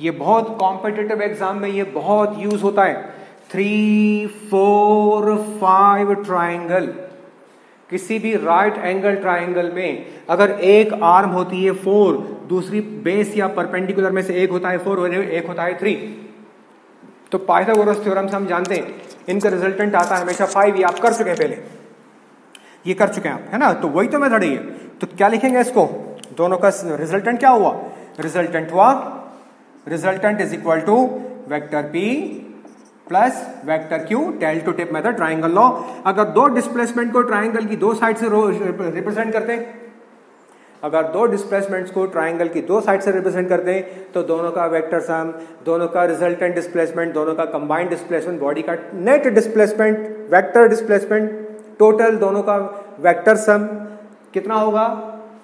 A: ये बहुत कॉम्पिटिटिव एग्जाम में ये बहुत यूज होता है। 3, 4, 5 ट्राइंगल। किसी भी राइट एंगल ट्राइंगल में अगर एक आर्म होती है 4, दूसरी बेस या परपेंडिकुलर में से एक होता है 4 और एक होता है 3, तो पाइथागोरस थ्योरम से हम जानते हैं इनका रिजल्टेंट आता है हमेशा 5। ये आप कर चुके हैं पहले, ये कर चुके हैं आप, है ना? तो वही तो मेथड है। तो क्या लिखेंगे इसको? दोनों का रिजल्टेंट क्या हुआ? रिजल्टेंट हुआ, resultant is equal to vector P plus vector Q, tail to tip method, triangle law. अगर दो डिस्प्लेसमेंट को ट्राइंगल की दो साइड से रिप्रेजेंट करते हैं, अगर दो डिस्प्लेसमेंट्स को ट्राइंगल की दो साइड से रिप्रेजेंट करते हैं तो दोनों का वेक्टर सम, दोनों का रिजल्टेंट डिस्प्लेसमेंट, दोनों का कंबाइंड डिस्प्लेसमेंट, बॉडी का net displacement, vector displacement, total दोनों का वेक्टर सम कितना होगा?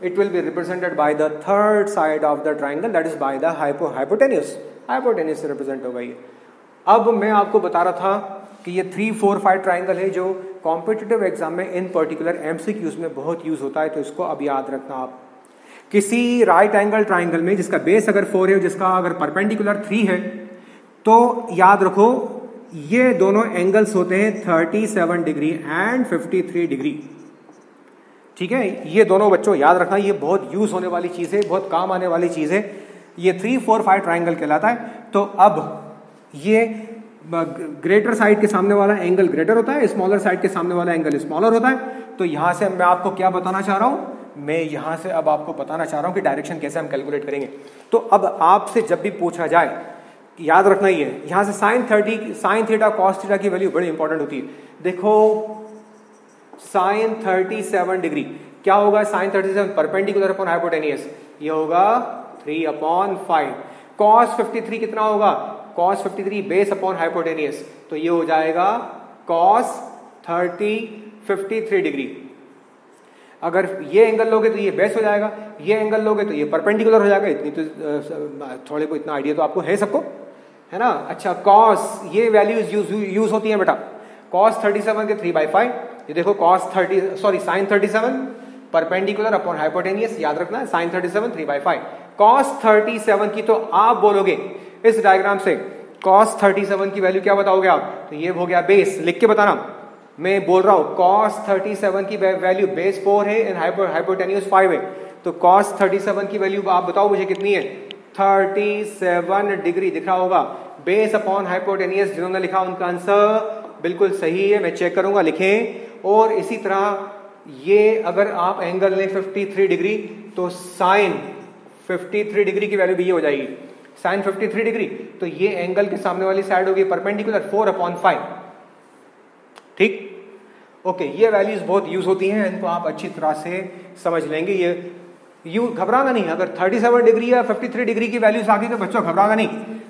A: It will be represented by the third side of the triangle, that is by the hypotenuse. Hypotenuse से रिप्रेजेंट होगा ये। अब मैं आपको बता रहा था कि ये 3, 4, 5 ट्राइंगल है जो कॉम्पिटिटिव एग्जाम में इन पर्टिकुलर एमसीक्यूज में बहुत यूज होता है, तो इसको अब याद रखना आप। किसी राइट एंगल ट्राइंगल में जिसका बेस अगर 4 है, जिसका अगर परपेंडिकुलर 3 है, तो याद रखो ये दोनों एंगल्स होते हैं 37 डिग्री एंड 53 डिग्री। ठीक है, ये दोनों बच्चों याद रखना, ये बहुत यूज होने वाली चीज है, बहुत काम आने वाली चीज है। ये 3, 4, 5 ट्राइंगल कहलाता है। तो अब ये ग्रेटर साइड के सामने वाला एंगल ग्रेटर होता है, स्मॉलर साइड के सामने वाला एंगल स्मॉलर होता है। तो यहां से मैं आपको क्या बताना चाह रहा हूं? मैं यहां से अब आपको बताना चाह रहा हूं कि डायरेक्शन कैसे हम कैलकुलेट करेंगे। तो अब आपसे जब भी पूछा जाए, याद रखना ही है, यहां से साइन थीटा कॉस थीटा की वैल्यू बड़ी इंपॉर्टेंट होती है। देखो साइन 37 डिग्री क्या होगा? साइन 37 परपेंडिकुलर अपॉन हाइपोटेनियस, ये होगा 3/5। कॉस 53 कितना होगा? कॉस 53 बेस अपॉन हाइपोटेनियस, तो ये हो जाएगा कॉस 53 डिग्री। अगर ये एंगल लोगे तो ये बेस हो जाएगा, ये एंगल लोगे तो ये परपेंडिकुलर हो जाएगा। इतनी तो थोड़े को इतना आइडिया तो आपको है सबको, है ना? अच्छा, कॉस ये वैल्यूज यूज होती हैं बेटा। कॉस 37 के 3/5, ये देखो साइन 37 परपेंडिकुलर अपॉन हाइपोटेनियस, याद रखना है साइन 37 3/5। कॉस 37 की तो आप बोलोगे इस डायग्राम से कॉस 37 की वैल्यू क्या बताओगे आप? तो ये हो गया बेस, लिख के बताना। मैं बोल रहा हूं कॉस 37 की वैल्यू बेस 4 है एंड हाइपोटेन्यूज 5 है, तो कॉस 37 की वैल्यू आप बताओ मुझे कितनी है? 37 डिग्री दिख रहा होगा। बेस अपॉन हाइपोटेन्यूज जिन्होंने लिखा उनका आंसर बिल्कुल सही है, मैं चेक करूंगा, लिखें। और इसी तरह ये अगर आप एंगल लें 53 डिग्री, तो साइन 53 डिग्री की वैल्यू भी ये हो जाएगी, साइन 53 डिग्री। तो ये एंगल के सामने वाली साइड होगी परपेंडिकुलर 4/5। ठीक, ओके, ये वैल्यूज बहुत यूज होती हैं, इनको आप अच्छी तरह से समझ लेंगे। ये घबराना नहीं, अगर 37 डिग्री या 53 डिग्री की वैल्यूज आ गई तो बच्चों घबराना नहीं।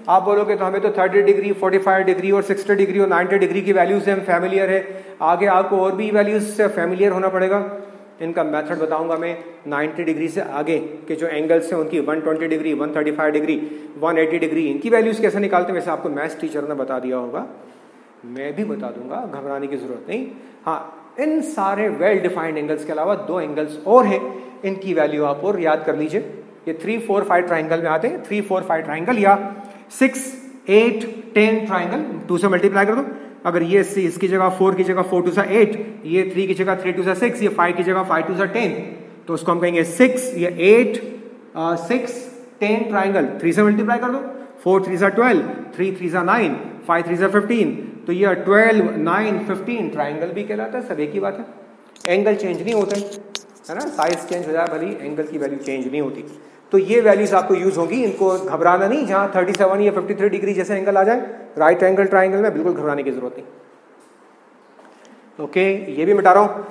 A: आप बोलोगे तो हमें तो 30 डिग्री, 45 डिग्री और 60 डिग्री और 90 डिग्री की वैल्यूज से हम फैमिलियर है, आगे आपको और भी वैल्यूज से फैमिलियर होना पड़ेगा। इनका मेथड बताऊंगा मैं। 90 डिग्री से आगे के जो एंगल्स हैं उनकी 120 डिग्री, 135 डिग्री, 180 डिग्री, इनकी वैल्यूज कैसे निकालते हैं वैसे आपको मैथ्स टीचर ने बता दिया होगा, मैं भी बता दूंगा, घबराने की जरूरत नहीं। हाँ, इन सारे वेल डिफाइंड एंगल्स के अलावा 2 एंगल्स और हैं, इनकी वैल्यू आप और याद कर लीजिए। ये 3, 4, 5 ट्राइंगल में आते हैं। 3, 4, 5 ट्राइंगल या 6, 8, 10 ट्राइंगल 2 से मल्टीप्लाई कर दो। अगर ये इसकी जगह 4 की जगह 4 2 सा 8, ये 3 की जगह 3 2 सा 6, ये 5 की जगह 5 2 सा 10, तो उसको हम कहेंगे 6, ये 8, 6, 10 ट्राइंगल 3 से मल्टीप्लाई कर दो। 4 3 सा 12, 3 3 सा 9, 5 3 सा 15, तो ये 12, 9, 15 ट्राइंगल भी कहलाता है। सब एक ही बात है, एंगल चेंज नहीं होते, है ना? साइज चेंज हो जाए भली, एंगल की वैल्यू चेंज नहीं होती। तो ये वैल्यूज आपको यूज होगी, इनको घबराना नहीं। जहां 37 या 53 डिग्री जैसे एंगल आ जाए राइट एंगल ट्राइंगल में, बिल्कुल घबराने की जरूरत नहीं। ओके, ये भी मिटा रहा हूं।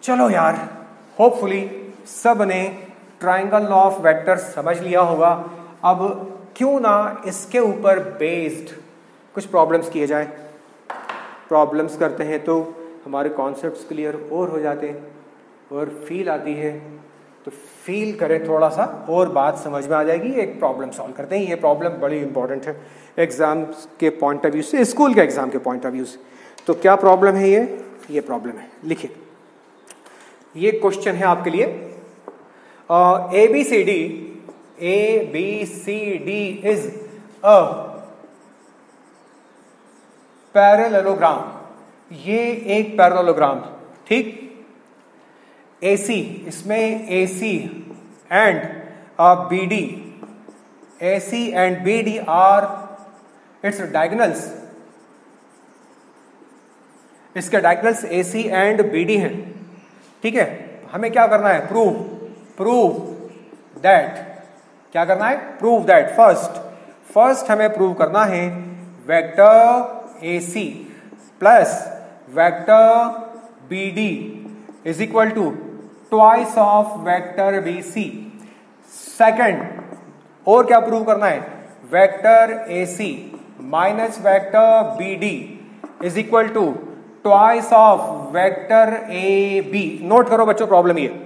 A: चलो यार, होपफुली सब ने ट्राइंगल लॉ ऑफ वेक्टर समझ लिया होगा। अब क्यों ना इसके ऊपर बेस्ड कुछ प्रॉब्लम्स किए जाए। प्रॉब्लम्स करते हैं तो हमारे कॉन्सेप्ट्स क्लियर और हो जाते हैं और फील आती है, तो फील करें थोड़ा सा और बात समझ में आ जाएगी। एक प्रॉब्लम सॉल्व करते हैं। ये प्रॉब्लम बड़ी इंपॉर्टेंट है एग्जाम के पॉइंट ऑफ व्यू से, स्कूल के एग्जाम के पॉइंट ऑफ व्यू से। तो क्या प्रॉब्लम है ये प्रॉब्लम है, लिखिए। ये क्वेश्चन है आपके लिए, ABCD इज अ पैरेललोग्राम। ये एक पैरेललोग्राम, ठीक। AC, इसमें AC and BD, AC and BD are its diagonals. इसके डायगोनल्स AC एंड BD हैं, ठीक है। हमें क्या करना है? Prove that. क्या करना है? Prove that. फर्स्ट हमें प्रूव करना है vector AC plus vector BD is equal to twice of vector BC। Second, और क्या प्रूव करना है, vector AC minus vector BD is equal to twice of vector AB। Note करो बच्चों problem ये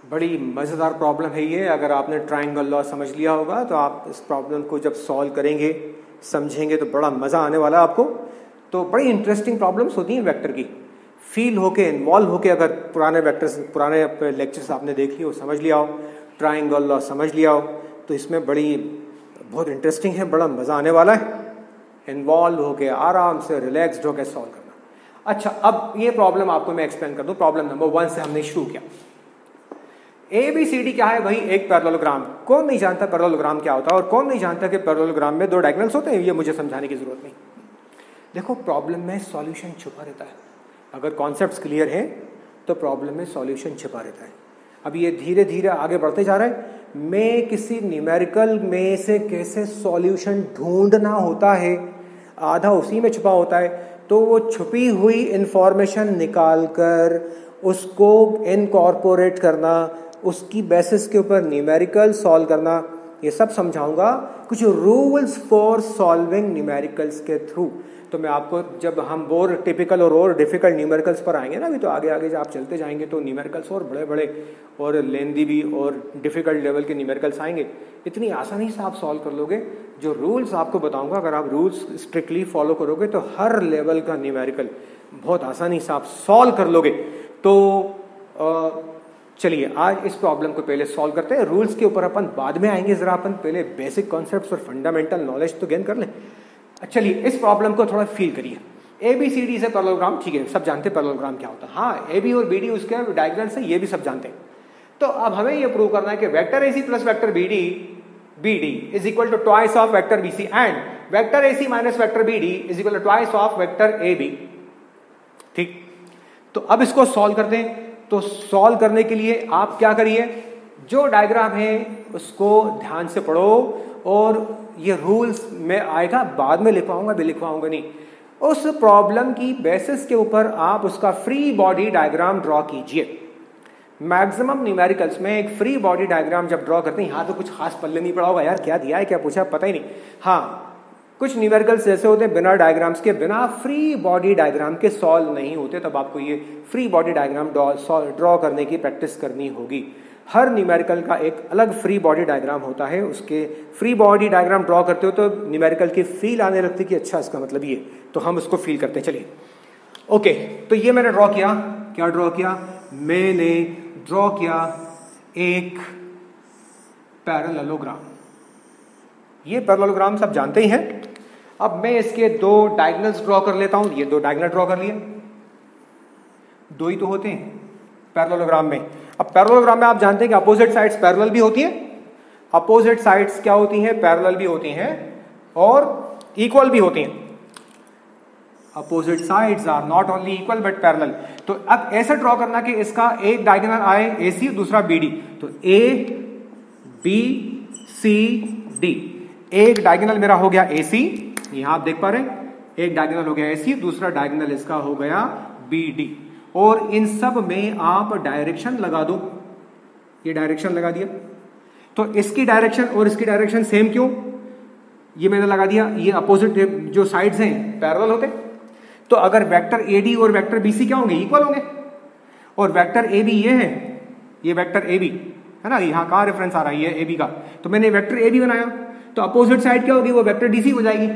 A: बड़ी मजेदार प्रॉब्लम है ये। अगर आपने ट्रायंगल लॉ समझ लिया होगा तो आप इस प्रॉब्लम को जब सॉल्व करेंगे समझेंगे तो बड़ा मजा आने वाला है आपको। तो बड़ी इंटरेस्टिंग प्रॉब्लम्स होती हैं वेक्टर की, फील होके इन्वॉल्व होके अगर पुराने वेक्टर्स पुराने लेक्चर्स आपने देख लिए हो, समझ लिया हो, ट्रायंगल लॉ समझ लिया हो, तो इसमें बहुत इंटरेस्टिंग है, बड़ा मजा आने वाला है। इन्वॉल्व होके आराम से रिलैक्स्ड होकर सॉल्व करना। अच्छा, अब ये प्रॉब्लम आपको मैं एक्सप्लेन कर दूं। प्रॉब्लम नंबर 1 से हमने शुरू किया। ABCD क्या है भाई, एक पैरेललोग्राम। कौन नहीं जानता पैरेललोग्राम क्या होता है, और कौन नहीं जानता कि पैरेललोग्राम में 2 डायगोनल्स होते हैं, ये मुझे समझाने की जरूरत नहीं। देखो प्रॉब्लम में सॉल्यूशन छुपा रहता है। अगर कॉन्सेप्ट्स क्लियर हैं तो प्रॉब्लम में सॉल्यूशन छिपा रहता है। अब ये धीरे धीरे आगे बढ़ते जा रहा है। मैं किसी न्यूमेरिकल में से कैसे सॉल्यूशन ढूंढना होता है, आधा उसी में छुपा होता है। तो वो छुपी हुई इंफॉर्मेशन निकाल कर उसको इनकॉर्पोरेट करना, उसकी बेसिस के ऊपर न्यूमेरिकल सॉल्व करना, ये सब समझाऊंगा कुछ रूल्स फॉर सॉल्विंग न्यूमेरिकल्स के थ्रू। तो मैं आपको जब हम और टिपिकल और डिफिकल्ट न्यूमेरिकल्स पर आएंगे ना अभी, तो आगे आगे जब आप चलते जाएंगे तो न्यूमेरिकल्स और बड़े बड़े और लेंदी भी और डिफिकल्ट लेवल के न्यूमेरिकल्स आएंगे। इतनी आसानी से आप सॉल्व कर लोगे। जो रूल्स आपको बताऊंगा, अगर आप रूल्स स्ट्रिक्टली फॉलो करोगे तो हर लेवल का न्यूमेरिकल बहुत आसानी से आप सॉल्व कर लोगे। तो चलिए आज इस प्रॉब्लम को पहले सॉल्व करते हैं। रूल्स के ऊपर अपन बाद में आएंगे, जरा अपन पहले बेसिक कॉन्सेप्ट्स और फंडामेंटल नॉलेज तो गेन कर लें। चलिए इस प्रॉब्लम को थोड़ा फील करिए। ABCD से पैरेललोग्राम, ठीक है, सब जानते हैं पैरेललोग्राम क्या होता है। हाँ, AB और BD उसके डायगोनल से, ये भी सब जानते हैं। तो अब हमें ये प्रूव करना है कि vector AC plus vector BD is equal to twice of vector BC and vector AC minus vector BD is equal to twice of vector AB। ठीक, तो अब इसको सॉल्व करते हैं। तो सॉल्व करने के लिए आप क्या करिए, जो डायग्राम है उसको ध्यान से पढ़ो, और ये रूल्स में आएगा, बाद में लिखवाऊंगा भी, लिखवाऊंगा नहीं। उस प्रॉब्लम की बेसिस के ऊपर आप उसका फ्री बॉडी डायग्राम ड्रॉ कीजिए। मैक्सिमम न्यूमेरिकल्स में एक फ्री बॉडी डायग्राम जब ड्रॉ करते हैं, यहाँ तो कुछ खास पल्ले नहीं पड़ा होगा, यार क्या दिया है क्या पूछा पता ही नहीं। हाँ, कुछ न्यूमेरिकल्स ऐसे होते हैं बिना डायग्राम्स के, बिना फ्री बॉडी डायग्राम के सॉल्व नहीं होते। तब आपको ये फ्री बॉडी डायग्राम ड्रॉ करने की प्रैक्टिस करनी होगी। हर न्यूमेरिकल का एक अलग फ्री बॉडी डायग्राम होता है। उसके फ्री बॉडी डायग्राम ड्रॉ करते हो तो न्यूमेरिकल की फील आने लगती है कि अच्छा इसका मतलब ये, तो हम उसको फील करते हैं। चलिए ओके, तो ये मैंने ड्रॉ किया। क्या ड्रॉ किया? मैंने ड्रॉ किया एक पैरेललोग्राम। ये पैरेललोग्राम सब जानते ही हैं। अब मैं इसके 2 डायगोनल्स ड्रॉ कर लेता हूं। ये 2 डायगोनल ड्रॉ कर लिए, 2 ही तो होते हैं पैरेललोग्राम में। अब पैरेललोग्राम में आप जानते हैं कि अपोजिट साइड्स पैरेलल भी होती हैं। अपोजिट साइड्स क्या होती हैं? पैरेलल भी होती हैं और इक्वल भी होती हैं। Opposite sides are not only equal but parallel. तो अब ऐसे ड्रॉ करना कि इसका एक डायगोनल आए AC, दूसरा BD। तो A B C D, एक डायगोनल मेरा हो गया AC, यहां आप देख पा रहे हैं, एक डायगोनल हो गया AC, दूसरा डायगोनल इसका हो गया BD। और इन सब में आप डायरेक्शन लगा दो। ये डायरेक्शन लगा दिया, तो इसकी डायरेक्शन और इसकी डायरेक्शन सेम क्यों? ये मैंने लगा दिया। ये अपोजिट जो साइड्स हैं पैरेलल होते, तो अगर वेक्टर AD और वेक्टर BC क्या होंगे? इक्वल होंगे। और वेक्टर AB ये है, ये वेक्टर AB है ना, यहां कहां रेफरेंस आ रहा है? ये AB का। तो मैंने वेक्टर AB बनाया, तो अपोजिट साइड क्या होगी? वो वेक्टर DC हो जाएगी,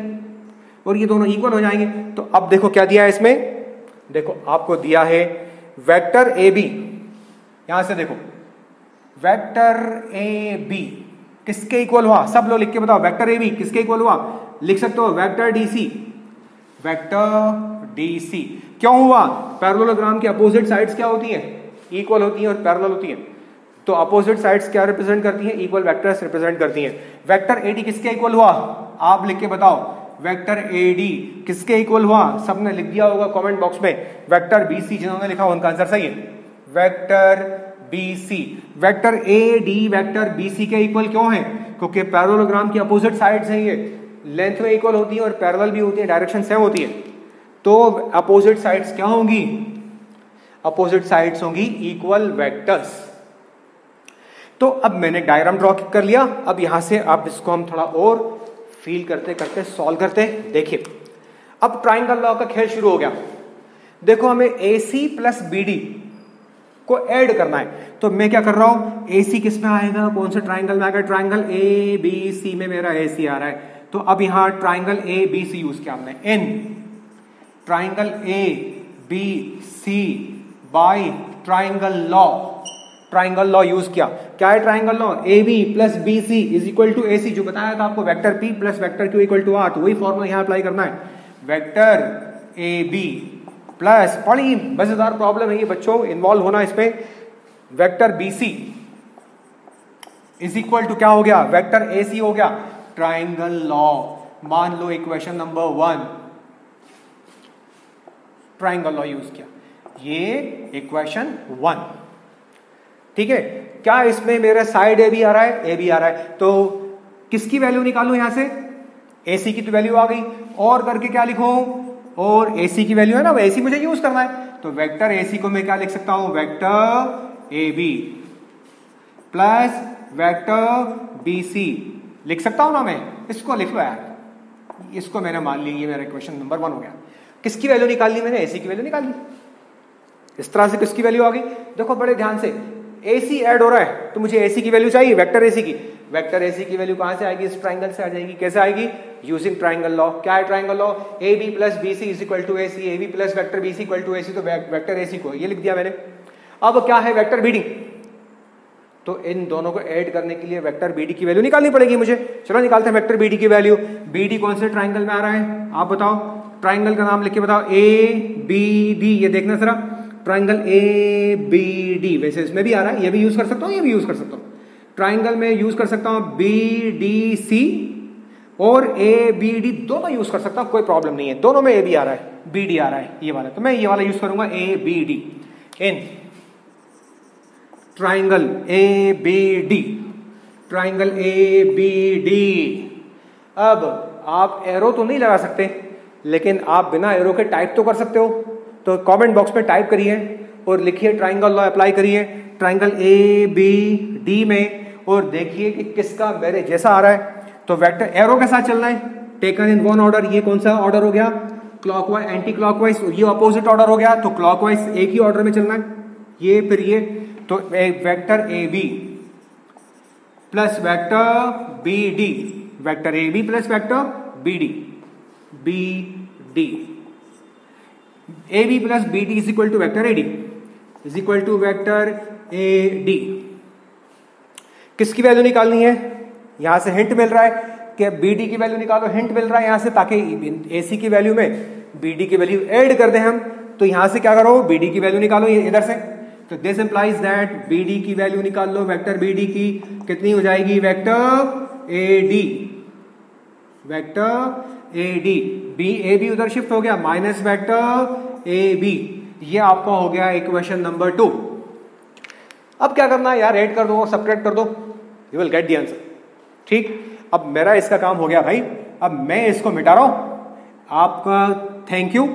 A: और ये दोनों इक्वल हो जाएंगे। तो अब देखो क्या दिया है इसमें, देखो आपको दिया है वेक्टर AB। यहां से देखो वेक्टर AB किसके इक्वल हुआ? सब लोग लिख के बताओ, वेक्टर AB किसके इक्वल हुआ? लिख सकते हो वेक्टर DC। वेक्टर DC क्यों हुआ? पैरेललोग्राम के अपोजिट साइड्स क्या होती हैं? इक्वल होती हैं और पैरेलल होती हैं। तो अपोजिट साइड्स क्या रिप्रेजेंट करती हैं? इक्वल वेक्टर्स रिप्रेजेंट करती हैं। वेक्टर AD किसके इक्वल हुआ? आप लिख के बताओ, वेक्टर AD किसके इक्वल हुआ? सबने लिख दिया होगा कमेंट बॉक्स में। वेक्टर BC, जिन्होंने लिखा उनका आंसर सही है, vector BC। Vector AD vector BC के इक्वल क्यों है? क्योंकि पैरेललोग्राम की अपोजिट साइड्स हैं ये। लेंथ में इक्वल होती है और पैरेलल भी होती है, डायरेक्शन सेम होती है, तो अपोजिट साइड्स क्या होंगी? अपोजिट साइड्स होंगी इक्वल वेक्टर्स। तो अब मैंने डायग्राम ड्रॉ कर लिया। अब यहां से अब इसको हम थोड़ा और फील करते करते सॉल्व करते हैं। देखिए अब ट्राइंगल लॉ का खेल शुरू हो गया। देखो हमें AC प्लस BD को ऐड करना है, तो मैं क्या कर रहा हूं, AC किस में आएगा, कौन से ट्राइंगल में आएगा? ट्राइंगल ABC में मेरा AC आ रहा है, तो अब यहां ट्राइंगल ABC यूज किया हमने, N triangle ABC by triangle law, triangle law use किया। क्या है triangle law? AB plus BC is equal to AC, जो बताया था आपको vector P plus vector Q equal to R, तो वही फॉर्मूला यहां अप्लाई करना है। वेक्टर AB प्लस, बड़ी मजेदार प्रॉब्लम है ये बच्चों, इन्वॉल्व होना इसमें, vector BC is equal to क्या हो गया? वेक्टर AC हो गया। ट्राइंगल लॉ, मान लो equation number 1 triangle law use किया, ये इक्वेशन 1, ठीक है। क्या इसमें मेरा साइड AB आ रहा है? AB आ रहा है, तो किसकी वैल्यू निकालू यहां से? AC की तो वैल्यू आ गई, और करके क्या लिखो? और AC की वैल्यू है ना, AC मुझे यूज करना है, तो वेक्टर AC को मैं क्या लिख सकता हूं? Vector AB plus vector BC लिख सकता हूं ना मैं? इसको लिख लो यार, इसको मैंने मान ली, ये मेरा इक्वेशन नंबर 1 हो गया। किसकी वैल्यू निकाल ली मैंने? AC की वैल्यू निकाल ली। इस तरह से किसकी वैल्यू आ गई? देखो बड़े ध्यान से, AC ऐड हो रहा है तो मुझे AC की वैल्यू चाहिए, वेक्टर AC की। वेक्टर AC की वैल्यू कहां से आएगी? इस ट्राइंगल से आ जाएगी। कैसे आएगी? Using triangle law. क्या है triangle law? AB plus BC is equal to AC, AB plus vector BC equal to AC, तो वेक्टर AC को ये लिख दिया मैंने। अब क्या है? वेक्टर BD, तो इन दोनों को ऐड करने के लिए वेक्टर BD की वैल्यू निकालनी पड़ेगी मुझे। चलो निकालते हैं वेक्टर BD की वैल्यू। BD कौन से ट्राइंगल में आ रहा है आप बताओ? ट्राइंगल का नाम लिख के बताओ, ABD, ये देखना जरा, ट्राइंगल ABD, वैसे इसमें भी आ रहा है, ये भी यूज कर सकता हूँ, ये भी यूज कर सकता हूँ। ट्राइंगल में यूज कर सकता हूँ BDC और ABD, दोनों यूज कर सकता हूँ, कोई प्रॉब्लम नहीं है। दोनों में AB आ रहा है, BD आ रहा है, ये वाला, तो मैं ये वाला यूज करूंगा ABD। In triangle ABD, triangle ABD। अब आप एरो तो नहीं लगा सकते, लेकिन आप बिना एरो के टाइप तो कर सकते हो, तो कमेंट बॉक्स में टाइप करिए और लिखिए ट्राइंगल लॉ अप्लाई करिए ट्राइंगल ABD में, और देखिए कि किसका मेरे जैसा आ रहा है। तो वेक्टर एरो के साथ चलना है, टेकन इन वन ऑर्डर। ये कौन सा ऑर्डर हो गया? क्लॉकवाइज, एंटी क्लॉकवाइज, ये अपोजिट ऑर्डर हो गया, तो क्लॉकवाइज एक ही ऑर्डर में चलना है, ये फिर ये, तो vector AB plus vector BD, vector AB plus vector BD, AB plus BD is equal to vector AD is equal to vector AD। किसकी वैल्यू निकालनी है? यहां से हिंट मिल रहा है कि BD की वैल्यू निकालो, हिंट मिल रहा है यहां से, ताकि AC की वैल्यू में BD की वैल्यू ऐड कर दें हम। तो यहां से क्या करो? BD की वैल्यू निकालो इधर से, तो दिस इंप्लाइज दैट BD की वैल्यू निकाल लो, वेक्टर BD की कितनी हो जाएगी? Vector AD, vector AD, AB उधर शिफ्ट हो गया, माइनस वेक्टर AB, ये आपका हो गया इक्वेशन नंबर 2। अब क्या करना है यार? ऐड कर दो और सब्ट्रैक्ट कर दो, you will get the answer. ठीक, अब मेरा इसका काम हो गया भाई, अब मैं इसको मिटा रहा हूं, आपका थैंक यू।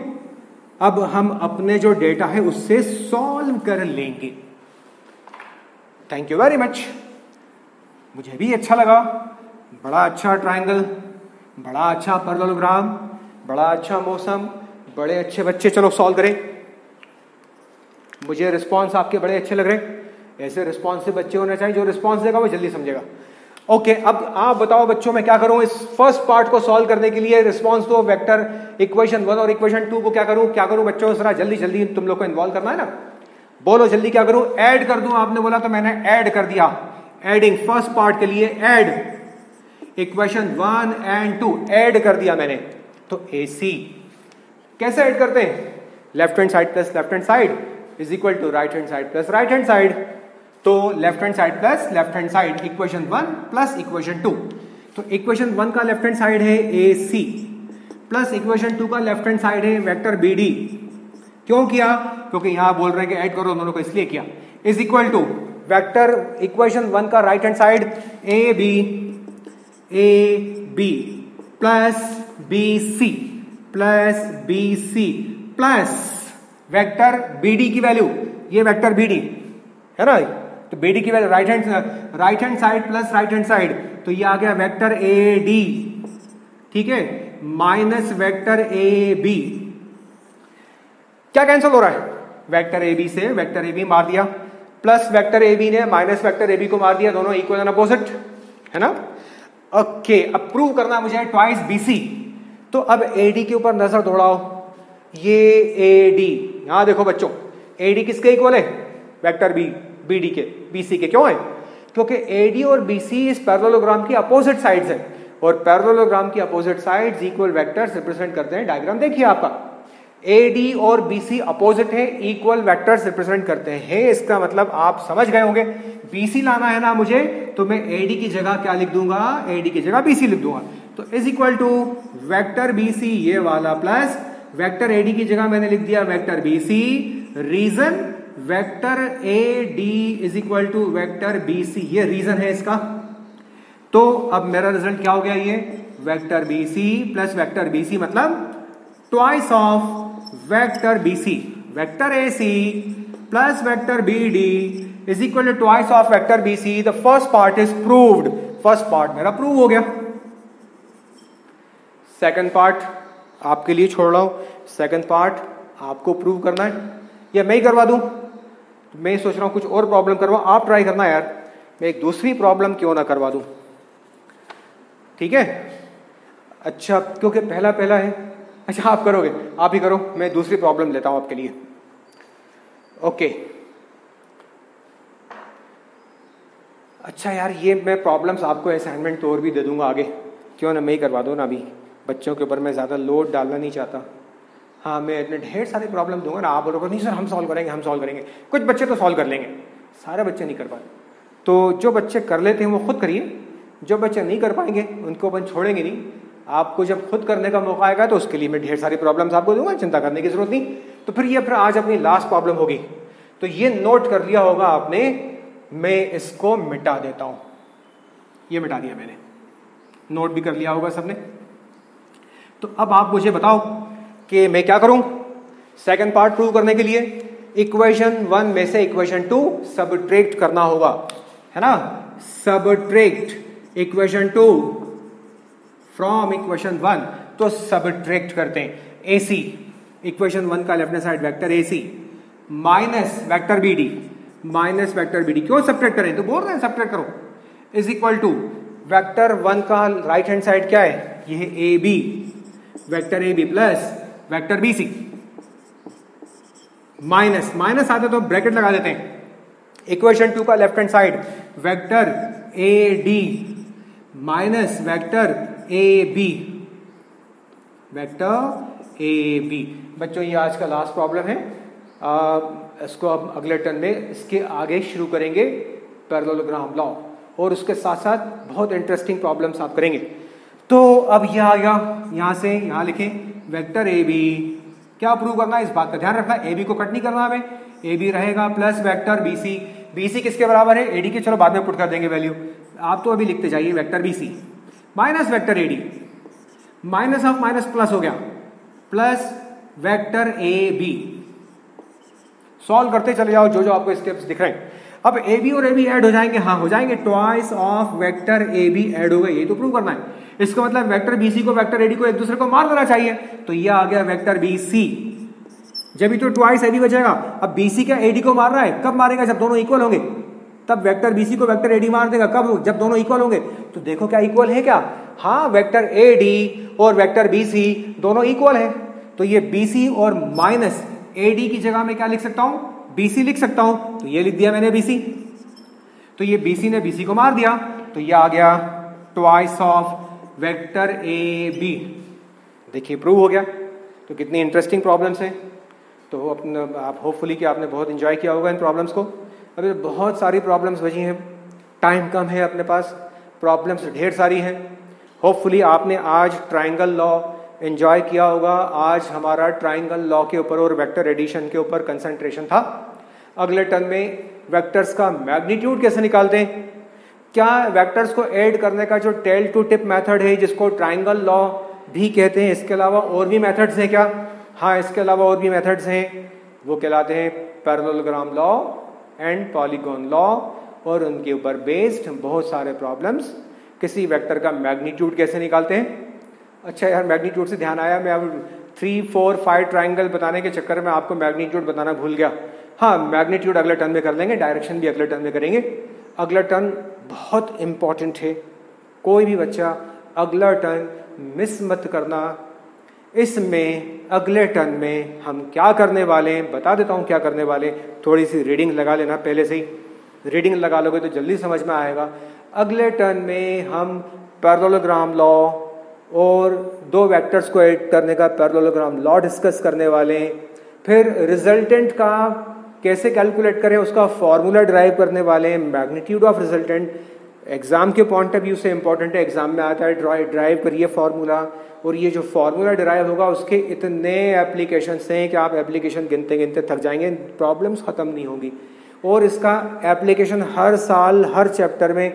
A: अब हम अपने जो डेटा है उससे सॉल्व कर लेंगे। थैंक यू वेरी मच, मुझे भी अच्छा लगा, बड़ा अच्छा ट्राइंगल, बड़ा अच्छा पैरेललोग्राम, बड़ा अच्छा मौसम, बड़े अच्छे बच्चे। चलो सॉल्व करें। मुझे रिस्पॉन्स आपके बड़े अच्छे लग रहे हैं, ऐसे रिस्पॉन्सिव बच्चे होने चाहिए, जो रिस्पॉन्स देगा वो जल्दी समझेगा। ओके, अब आप बताओ बच्चों, मैं क्या करूं इस फर्स्ट पार्ट को सॉल्व करने के लिए? रिस्पॉन्स दो, वेक्टर इक्वेशन 1 और इक्वेशन 2 को क्या करूं बच्चों? जरा जल्दी जल्दी तुम लोग को इन्वॉल्व करना है ना, बोलो जल्दी क्या करूं? ऐड कर दूं, आपने बोला तो मैंने ऐड कर दिया। एडिंग फर्स्ट पार्ट के लिए ऐड इक्वेशन 1 एंड 2 ऐड कर दिया मैंने। तो AC कैसे ऐड करते हैं? Left hand side plus left hand side is equal to right hand side plus right hand side. तो left hand side plus left hand side, equation 1 plus equation 2। तो equation 1 का लेफ्ट हैंड साइड है AC plus equation 2 का left hand side है vector BD। क्यों किया? क्योंकि यहां बोल रहे हैं कि ऐड करो दोनों को, इसलिए किया। Is equal to vector equation 1 का right hand side AB plus BC plus vector BD की वैल्यू, ये वेक्टर BD है ना, तो BD की value right hand side plus right hand side, तो ये आ गया वेक्टर AD, ठीक है, माइनस वेक्टर AB। क्या कैंसिल हो रहा है? वेक्टर AB से वेक्टर AB मार दिया, प्लस वेक्टर AB ने माइनस वेक्टर AB को मार दिया, दोनों इक्वल एंड अपोजिट है ना। ओके, अब प्रूव करना मुझे ट्वाइस BC, तो अब AD के ऊपर नजर दौड़ाओ, ये AD, यहां देखो बच्चों, AD किसके इक्वल है? वेक्टर BD के, BC के। क्यों है? क्योंकि AD और BC इस पैरेललोग्राम की अपोजिट साइड्स है, और पैरेललोग्राम की opposite sides equal vectors represent करते हैं। डायग्राम देखिए आपका, AD और BC अपोजिट है, इक्वल वेक्टर्स रिप्रेजेंट करते हैं। इसका मतलब आप समझ गए होंगे, BC लाना है ना मुझे, तो मैं AD की जगह क्या लिख दूंगा? AD की जगह BC लिख दूंगा। तो is equal to vector BC ये वाला प्लस वेक्टर AD की जगह मैंने लिख दिया vector BC, reason vector AD is equal to vector BC, ये रीजन है इसका। तो अब मेरा रिजल्ट क्या हो गया? ये vector BC plus vector BC मतलब twice of vector BC, vector AC plus vector BD is equal to twice of vector BC। The first part is proved, first part मेरा प्रूव हो गया। सेकंड पार्ट आपके लिए छोड़ रहा हूं, second part आपको प्रूव करना है या मैं ही करवा दूं? मैं सोच रहा हूं कुछ और प्रॉब्लम करवा, आप ट्राई करना यार, मैं एक दूसरी प्रॉब्लम क्यों ना करवा दूं, ठीक है? अच्छा, क्योंकि पहला है। अच्छा आप करोगे, आप ही करो, मैं दूसरी प्रॉब्लम लेता हूं आपके लिए। ओके, अच्छा यार, ये मैं प्रॉब्लम्स आपको असाइनमेंट तो और भी दे दूंगा आगे, क्यों ना मैं ही करवा दूं ना। अभी बच्चों के ऊपर मैं ज़्यादा लोड डालना नहीं चाहता। हाँ, मैं इतने ढेर सारी प्रॉब्लम दूंगा ना, आप बोलोगे नहीं सर हम सॉल्व करेंगे। कुछ बच्चे तो सॉल्व कर लेंगे, सारे बच्चे नहीं कर पाते। तो जो बच्चे कर लेते हैं वो खुद करिए, जो बच्चे नहीं कर पाएंगे उनको अपन छोड़ेंगे नहीं। आपको जब खुद करने का मौका आएगा तो उसके लिए मैं ढेर सारी प्रॉब्लम्स आपको दूंगा, चिंता करने की जरूरत नहीं। तो फिर आज अपनी लास्ट प्रॉब्लम होगी, तो ये नोट कर लिया होगा आपने, मैं इसको मिटा देता हूं। ये मिटा दिया मैंने, नोट भी कर लिया होगा सबने। तो अब आप मुझे बताओ कि मैं क्या करूं सेकंड पार्ट प्रूव करने के लिए। इक्वेशन 1 में से इक्वेशन 2 सबट्रैक्ट करना होगा, है ना। सबट्रैक्ट इक्वेशन 2 फ्रॉम इक्वेशन 1, तो सबट्रैक्ट करते हैं। AC इक्वेशन 1 का left hand side vector AC minus vector BD क्यों सबट्रैक्ट करें? तो बोल रहे हैं सबट्रैक्ट करो, इज इक्वल टू वेक्टर 1 का राइट हैंड साइड क्या है? ये है AB, vector AB plus vector BC, minus आते तो ब्रैकेट लगा देते हैं। इक्वेशन 2 का left hand side vector AD minus vector AB, बच्चों ये आज का लास्ट प्रॉब्लम है। इसको अब अगले टर्न में इसके आगे शुरू करेंगे पैरेललोग्राम लॉ, और उसके साथ साथ बहुत इंटरेस्टिंग प्रॉब्लम्स आप करेंगे। तो अब ये आ गया, यहां से यहां लिखें वेक्टर AB, क्या प्रूव करना है इस बात का ध्यान रखना, AB को कट नहीं करना हमें, AB रहेगा प्लस वेक्टर BC किसके बराबर है? AD के, चलो बाद में पुट कर देंगे वैल्यू, आप तो अभी लिखते जाइए vector BC minus vector AD, minus of minus plus हो गया, प्लस वेक्टर AB। सॉल्व करते चले जाओ जो जो आपको स्टेप्स दिख रहे हैं। अब AB और AB ऐड हो जाएंगे, हाँ हो जाएंगे, twice of vector AB add हो गए, ये तो प्रूव करना है। इसका मतलब वेक्टर BC को वेक्टर AD को एक दूसरे को मार देना चाहिए, तो ये आ गया वेक्टर BC, जब भी तो ट्वाइस AB बचेगा। अब BC क्या AD को मार रहा है, कब मारेगा? जब दोनों इक्वल होंगे, तब वेक्टर BC को वेक्टर AD मार देगा, कब? जब दोनों इक्वल होंगे। तो देखो क्या इक्वल है क्या? हाँ, वेक्टर AD और वेक्टर BC दोनों इक्वल है, तो ये BC और माइनस AD की जगह में क्या लिख सकता हूं? BC लिख सकता हूं, तो ये लिख दिया मैंने BC, तो ये BC ने BC को मार दिया, तो ये आ गया ट्वाइस ऑफ वेक्टर AB। देखिए प्रूव हो गया। तो कितनी इंटरेस्टिंग प्रॉब्लम्स हैं। तो अपना आप होपफुली कि आपने बहुत एंजॉय किया होगा इन प्रॉब्लम्स को। अभी बहुत सारी प्रॉब्लम्स बची हैं, टाइम कम है अपने पास, प्रॉब्लम्स ढेर सारी हैं। होपफुली आपने आज ट्राइंगल लॉ एंजॉय किया होगा। आज हमारा ट्राइंगल लॉ के ऊपर और वेक्टर एडिशन के ऊपर कंसंट्रेशन था। अगले टर्म में वेक्टर्स का मैग्नीट्यूड कैसे निकालते हैं, क्या वेक्टर्स को ऐड करने का जो टेल टू टिप मेथड है, जिसको ट्राइंगल लॉ भी कहते हैं, इसके अलावा और भी मेथड्स हैं क्या? हाँ, इसके अलावा और भी मेथड्स हैं, वो कहलाते हैं parallelogram law and polygon law, और उनके ऊपर बेस्ड बहुत सारे प्रॉब्लम्स। किसी वेक्टर का मैग्नीट्यूड कैसे निकालते हैं? अच्छा यार, मैग्नीट्यूड से ध्यान आया, मैं अब 3, 4, 5 ट्राइंगल बताने के चक्कर में आपको मैग्नीट्यूड बताना भूल गया। हाँ, मैग्नीट्यूड अगले टर्म में कर लेंगे, डायरेक्शन भी अगले टर्म में करेंगे। अगला टर्म बहुत इंपॉर्टेंट है, कोई भी बच्चा अगला टर्म मिस मत करना। इसमें अगले टर्म में हम क्या करने वाले हैं बता देता हूँ क्या करने वाले। थोड़ी सी रीडिंग लगा लेना, पहले से ही रीडिंग लगा लोगे तो जल्दी समझ में आएगा। अगले टर्म में हम पैरेललोग्राम लॉ और दो वेक्टर्स को ऐड करने का पैरेललोग्राम लॉ डिस्कस करने वाले हैं। फिर रिजल्टेंट का कैसे कैलकुलेट करें उसका फॉर्मूला ड्राइव करने वाले हैं। मैग्नीट्यूड ऑफ रिजल्टेंट एग्जाम के पॉइंट ऑफ व्यू से इंपॉर्टेंट है, एग्जाम में आता है, ड्राइव करिए फॉर्मूला। और ये जो फॉर्मूला ड्राइव होगा उसके इतने एप्लीकेशन हैं कि आप एप्लीकेशन गिनते गिनते थक जाएंगे, प्रॉब्लम्स खत्म नहीं होगी। और इसका एप्लीकेशन हर साल हर चैप्टर में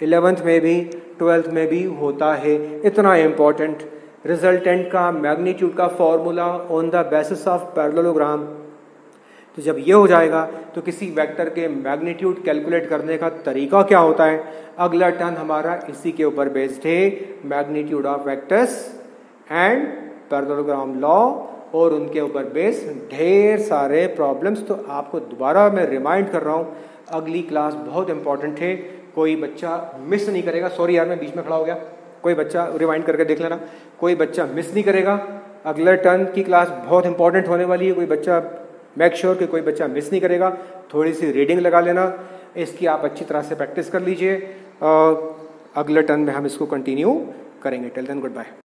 A: 11th में भी 12th में भी होता है। इतना इम्पॉर्टेंट रिजल्टेंट का मैग्नीट्यूड का formula on the basis of parallelogram. तो जब ये हो जाएगा तो किसी वेक्टर के मैग्नीट्यूड कैलकुलेट करने का तरीका क्या होता है, अगला टर्न हमारा इसी के ऊपर बेस्ड है, magnitude of vectors and parallelogram law, और उनके ऊपर बेस्ड ढेर सारे प्रॉब्लम्स। तो आपको दोबारा मैं रिमाइंड कर रहा हूँ, अगली क्लास बहुत इंपॉर्टेंट है, कोई बच्चा मिस नहीं करेगा। सॉरी यार, मैं बीच में खड़ा हो गया, कोई बच्चा रिवाइंड करके देख लेना, कोई बच्चा मिस नहीं करेगा। अगले टर्न की क्लास बहुत इंपॉर्टेंट होने वाली है, कोई बच्चा मेक श्योर कि कोई बच्चा मिस नहीं करेगा। थोड़ी सी रीडिंग लगा लेना, इसकी आप अच्छी तरह से प्रैक्टिस कर लीजिए। अगले टर्न में हम इसको कंटिन्यू करेंगे। Till then good bye.